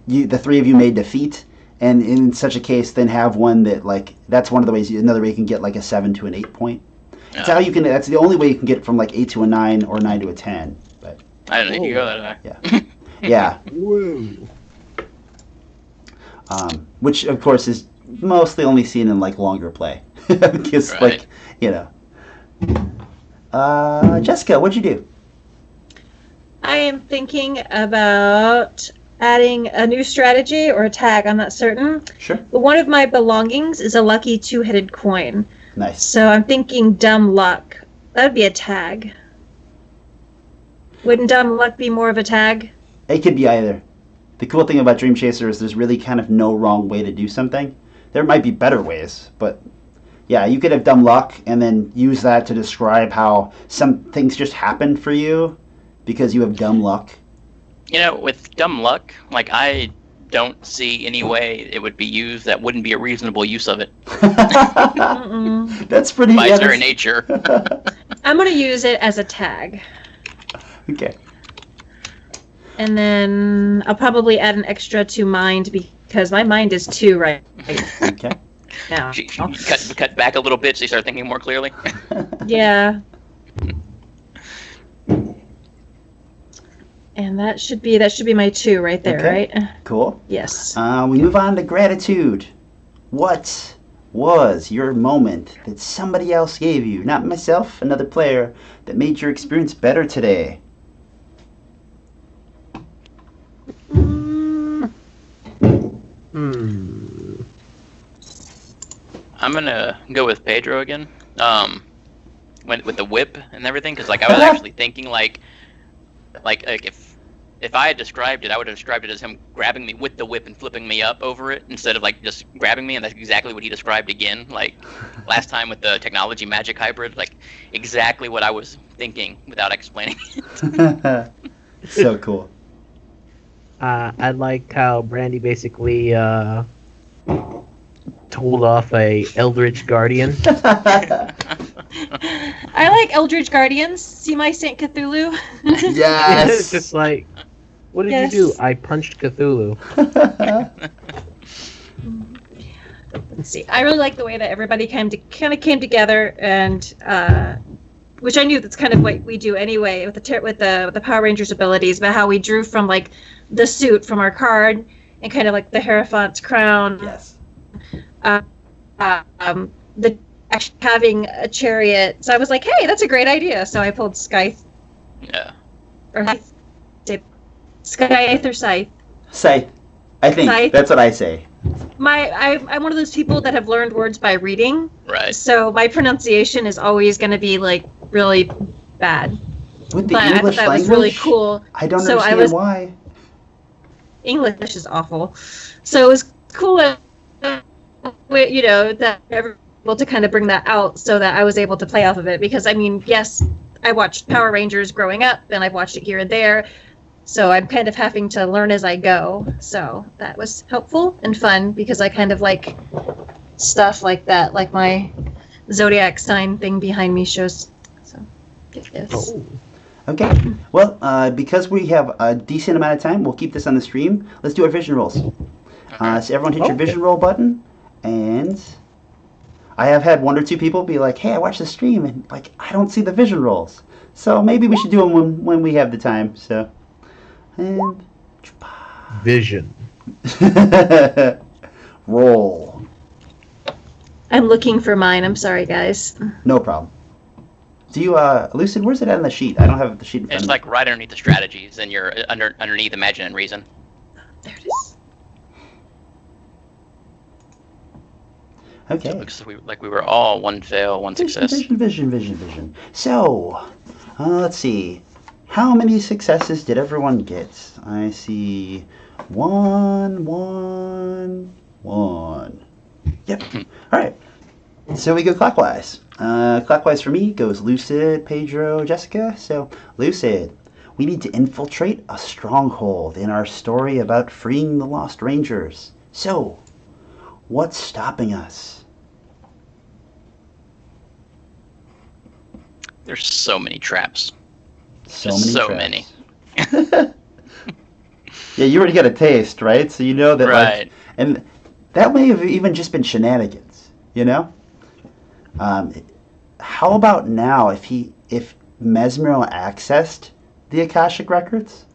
D: the 3 of you may defeat. And in such a case, then have one that that's one of the ways. Another way you can get a 7 to an 8 point. That's how you can. That's the only way you can get from 8 to a 9 or 9 to a 10. But
B: I don't think you go that
D: high. Yeah, yeah.
C: Woo.
D: Which of course is mostly only seen in longer play. Because
B: right.
D: Jessica, what'd you do?
A: I am thinking about adding a new strategy or a tag, I'm not certain.
D: Sure.
A: But one of my belongings is a lucky 2-headed coin.
D: Nice.
A: So I'm thinking dumb luck. That would be a tag. Wouldn't dumb luck be more of a tag?
D: It could be either. The cool thing about Dream Chaser is there's really kind of no wrong way to do something. There might be better ways, but yeah, you could have dumb luck and then use that to describe how some things just happen for you because you have dumb luck.
B: With dumb luck, I don't see any way it would be used that wouldn't be a reasonable use of it.
D: That's pretty...
B: By its very nature.
A: I'm going to use it as a tag.
D: Okay.
A: And then I'll probably add an extra to mind because my mind is 2 right
D: Okay.
A: now.
B: Cut back a little bit so you start thinking more clearly.
A: Yeah. And that should be my 2 right there,
D: Okay.
A: right?
D: Cool.
A: Yes.
D: We move on to gratitude. What was your moment that somebody else gave you, not myself, another player, that made your experience better today?
B: I'm gonna go with Pedro again. With the whip and everything, because like I was actually thinking like if I had described it, I would have described it as him grabbing me with the whip and flipping me up over it instead of like just grabbing me, and that's exactly what he described again. Like last time with the technology magic hybrid, like exactly what I was thinking without explaining it.
D: So cool.
C: I liked how Brandy basically told off a Eldritch Guardian.
A: I like Eldritch Guardians. See my Saint Cthulhu?
D: Yes.
C: It's just like, what did
A: Yes.
C: you do? I punched Cthulhu.
A: Let's see. I really like the way that everybody kind of came together, and which I knew that's kind of what we do anyway with the Power Rangers abilities, but how we drew from like the suit from our card and kind of like the Hierophant's crown.
D: Yes.
A: The actually having a chariot. So I was like, hey, that's a great idea. So I pulled Scythe.
B: Yeah.
A: Or Scythe or Scythe.
D: Say. I think
A: Scythe.
D: that's what I say.
A: I'm one of those people that have learned words by reading.
B: Right.
A: So my pronunciation is always going to be like really bad.
D: With the
A: But I thought
D: English
A: that
D: language,
A: was really cool.
D: I don't
A: So I
D: understand
A: was-
D: why.
A: English is awful. So it was cool that, that everyone was able to kind of bring that out so that I was able to play off of it. Because, I mean, yes, I watched Power Rangers growing up, and I've watched it here and there. So I'm kind of having to learn as I go. So that was helpful and fun because I kind of like stuff like that, like my zodiac sign thing behind me shows. So, yes.
C: Oh.
D: Okay. Well, because we have a decent amount of time, we'll keep this on the stream. Let's do our vision rolls. So everyone hit your vision roll button, and I have had 1 or 2 people be like, "Hey, I watched the stream, and like I don't see the vision rolls." So maybe we should do them when we have the time. So, and
C: Vision.
D: roll.
A: I'm looking for mine. I'm sorry, guys.
D: No problem. Do you, Lucid? Where's it on the sheet? I don't have the sheet in front
B: It's
D: of me.
B: like right underneath the strategies, and you're underneath Imagine and Reason.
A: There it is.
B: So
D: Okay.
B: it looks like we were all 1 fail, 1 success.
D: Vision. So, let's see. How many successes did everyone get? I see 1, 1, 1. Yep. All right. So we go clockwise. Clockwise for me goes Lucid, Pedro, Jessica. So, Lucid, we need to infiltrate a stronghold in our story about freeing the Lost Rangers. So, what's stopping us?
B: There's so many traps.
D: So
B: Just
D: many.
B: so
D: traps. Yeah, you already got a taste, right? So you know that,
B: Right.
D: like, and that may have even just been shenanigans, you know? How about now if Mesmero accessed the Akashic Records,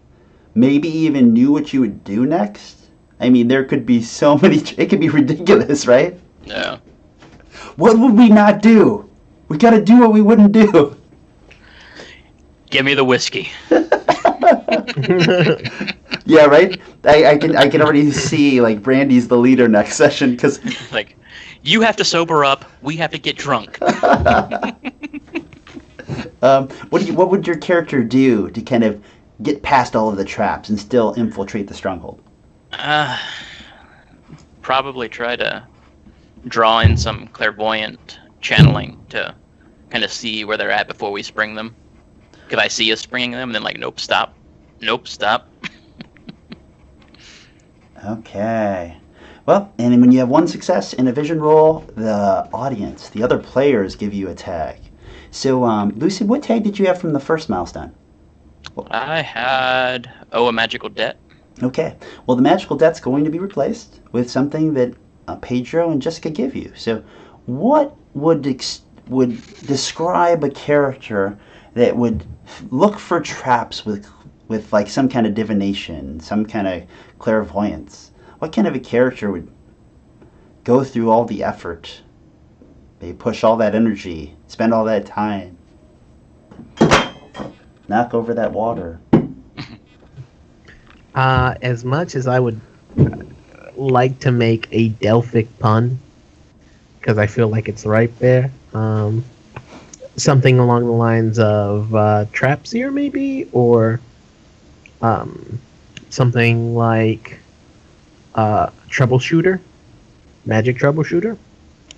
D: maybe even knew what you would do next? I mean, there could be so many, it could be ridiculous, right?
B: Yeah.
D: What would we not do? We gotta do what we wouldn't do.
B: Give me the whiskey.
D: Yeah, right? I can already see, like, Brandy's the leader next session, because
B: Like, you have to sober up. We have to get drunk.
D: what would your character do to kind of get past all of the traps and still infiltrate the stronghold?
B: Probably try to draw in some clairvoyant channeling to kind of see where they're at before we spring them. Could I see us springing them and then like, nope, stop. Nope, stop.
D: Okay. Well, and when you have 1 success in a vision roll, the audience, the other players, give you a tag. So, Lucy, what tag did you have from the first milestone?
B: I had, a magical debt.
D: Okay. Well, the magical debt's going to be replaced with something that Pedro and Jessica give you. So, what would describe a character that would look for traps with with like some kind of divination, some kind of clairvoyance, what kind of a character would go through all the effort, they push all that energy, spend all that time, knock over that water?
C: As much as I would like to make a Delphic pun, because I feel like it's right there, something along the lines of Trapseer, maybe, or something like Troubleshooter, Magic Troubleshooter,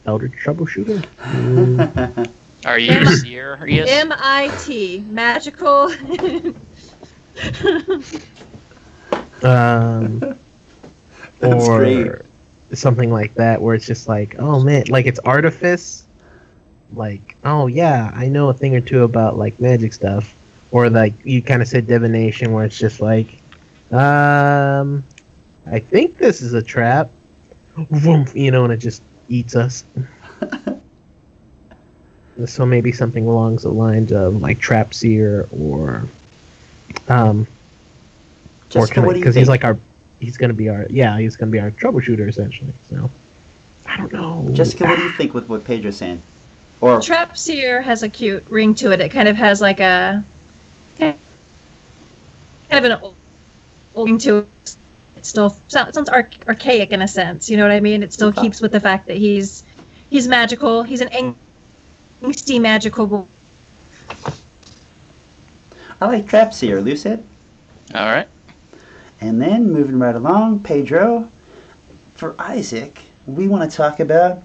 C: Elder Troubleshooter.
B: Are you serious?
A: MIT, magical.
C: Or
D: great.
C: something like that, where it's just like, oh man, like it's artifice, like, oh yeah, I know a thing or two about like magic stuff, or like you kind of said divination, where it's just like, I think this is a trap, you know, and it just eats us. So maybe something along the lines of like Trapseer, or
D: Jessica, what do you
C: because
D: think?
C: he's gonna be our troubleshooter essentially. So I don't know.
D: Jessica, what do you think with what Pedro's saying? Or
A: Trapseer has a cute ring to it. It kind of has like a kind of an old ring to it. It still sounds archaic in a sense. You know what I mean? It still keeps with the fact that he's magical. He's an angsty magical boy.
D: I like Trapseer, Lucid.
B: All right.
D: And then moving right along, Pedro, for Isaac, we want to talk about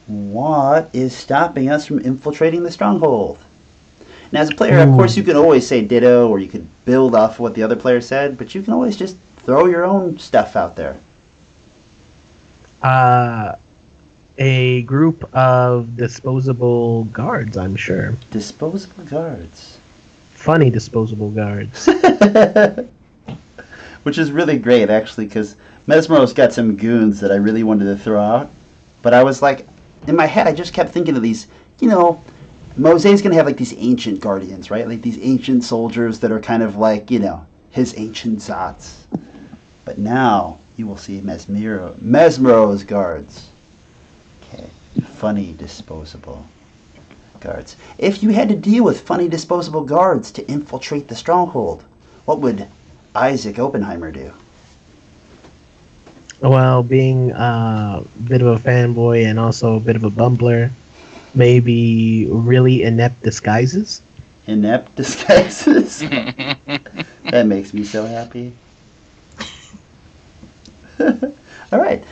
D: what is stopping us from infiltrating the stronghold. Now, as a player, of course, you can always say ditto, or you could build off of what the other player said, but you can always just throw your own stuff out there.
C: A group of disposable guards, I'm sure.
D: Disposable guards.
C: Funny disposable guards.
D: Which is really great, actually, because Mesmero's got some goons that I really wanted to throw out. But I was like, in my head, I just kept thinking of these, you know, Mose's going to have like these ancient guardians, right? Like these ancient soldiers that are kind of like, you know, his ancient Zots. But now you will see Mesmero's guards. Okay, funny disposable guards. If you had to deal with funny disposable guards to infiltrate the stronghold, what would Isaac Oppenheimer do?
C: Well, being a bit of a fanboy and also a bit of a bumbler, maybe really inept disguises.
D: Inept disguises? That makes me so happy. All right.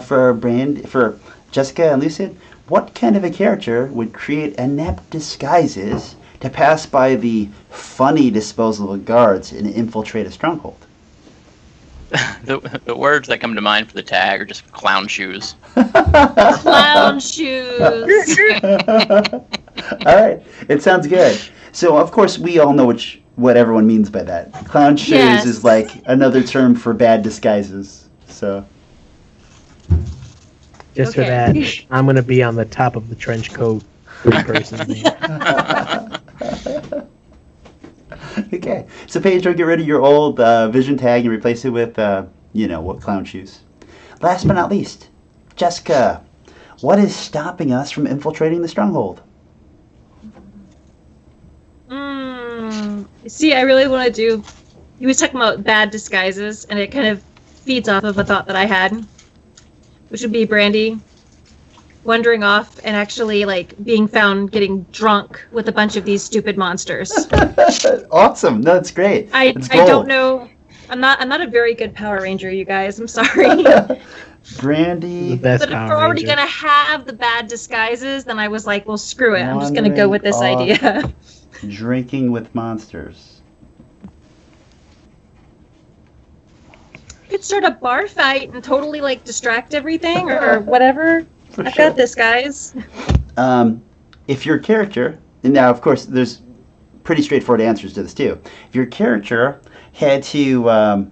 D: For Jessica and Lucid, what kind of a character would create inept disguises to pass by the funny disposable guards and infiltrate a stronghold?
B: The words that come to mind for the tag are just clown shoes.
A: Clown shoes.
D: All right, it sounds good. So of course we all know what everyone means by that. Clown shoes
A: Yes.
D: is like another term for bad disguises. So
C: Just for
A: Okay.
C: that, I'm going to be on the top of the trench coat person.
D: okay. So Pedro, get rid of your old vision tag and replace it with what clown shoes. Last but not least, Jessica, what is stopping us from infiltrating the stronghold?
A: See, I really want to do. He was talking about bad disguises, and it kind of feeds off of a thought that I had, which would be Brandy wandering off and actually like being found getting drunk with a bunch of these stupid monsters.
D: Awesome. No, that's great.
A: I
D: It's gold.
A: don't know. I'm not a very good Power Ranger, you guys. I'm sorry.
D: Brandy.
C: The best
A: But if
C: Power
A: we're already
C: Ranger.
A: gonna have the bad disguises, then I was like, well, screw it. I'm just gonna go with this
D: Wandering
A: idea.
D: Drinking with monsters.
A: Could start a bar fight and totally like distract everything or whatever.
D: For
A: I've
D: sure.
A: got this, guys.
D: If your character, and now of course there's pretty straightforward answers to this too. If your character had to,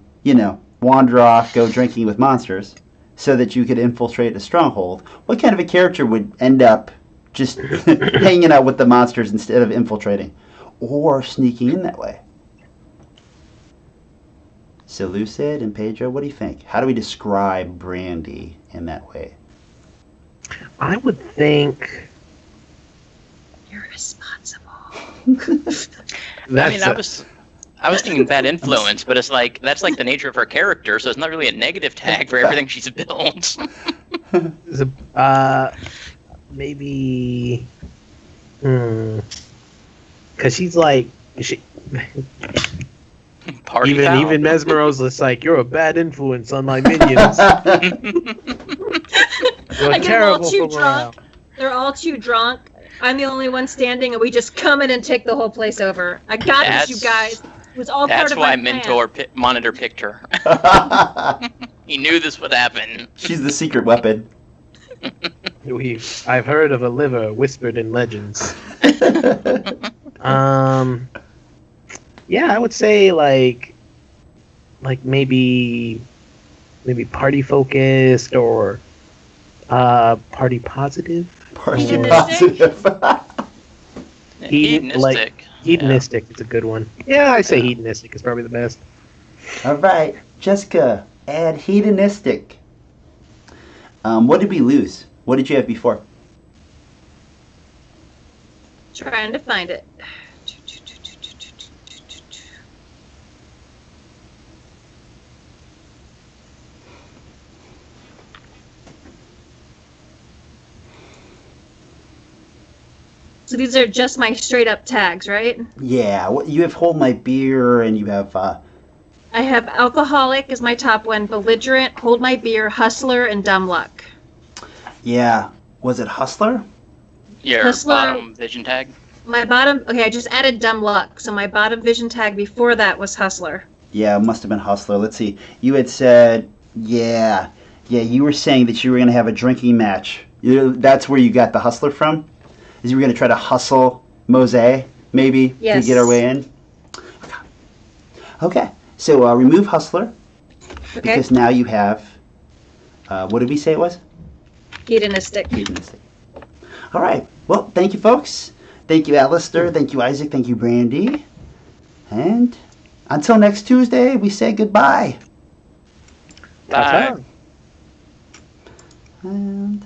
D: wander off, go drinking with monsters, so that you could infiltrate a stronghold, what kind of a character would end up just hanging out with the monsters instead of infiltrating, or sneaking in that way? So Lucid and Pedro, what do you think? How do we describe Brandy in that way?
C: I would think
A: Irresponsible.
B: I was thinking bad influence, but it's like that's like the nature of her character, so it's not really a negative tag for everything she's built.
C: Maybe, because she's like
B: Party
C: even
B: foul.
C: Mesmero's just like, you're a bad influence on my minions. You're
A: I get them all
C: terrible
A: too
C: for morale.
A: drunk. They're all too drunk. I'm the only one standing, and we just come in and take the whole place over. I got this, you guys. It was all part
B: That's
A: of
B: why
A: my plan.
B: Monitor picked her. He knew this would happen.
D: She's the secret weapon.
C: I've heard of a liver whispered in legends. Yeah, I would say like maybe party focused or party positive.
D: Party
A: Hedonistic?
D: positive.
B: Hedonistic.
C: Hedonistic. It's a good one. Yeah, I say hedonistic is probably the best.
D: All right, Jessica, add hedonistic. What did we lose? What did you have before?
A: Trying to find it. So these are just my straight up tags, right?
D: Yeah, you have hold my beer, and you have.
A: I have alcoholic as my top one, belligerent, hold my beer, hustler, and dumb luck.
D: Yeah, was it hustler?
B: Your
A: Hustler.
B: bottom vision tag.
A: My bottom, okay, I just added dumb luck. So my bottom vision tag before that was hustler.
D: Yeah, it must have been hustler. Let's see. You had said, yeah, you were saying that you were going to have a drinking match. That's where you got the hustler from? Is you were going to try to hustle Mose, maybe,
A: Yes.
D: to get our way in? Okay, so remove hustler,
A: Okay.
D: because now you have, what did we say it was?
A: Hedonistic.
D: Hedonistic. All right, well, thank you, folks. Thank you, Alistair. Thank you, Isaac. Thank you, Brandy. And until next Tuesday, we say goodbye.
B: Bye.
D: And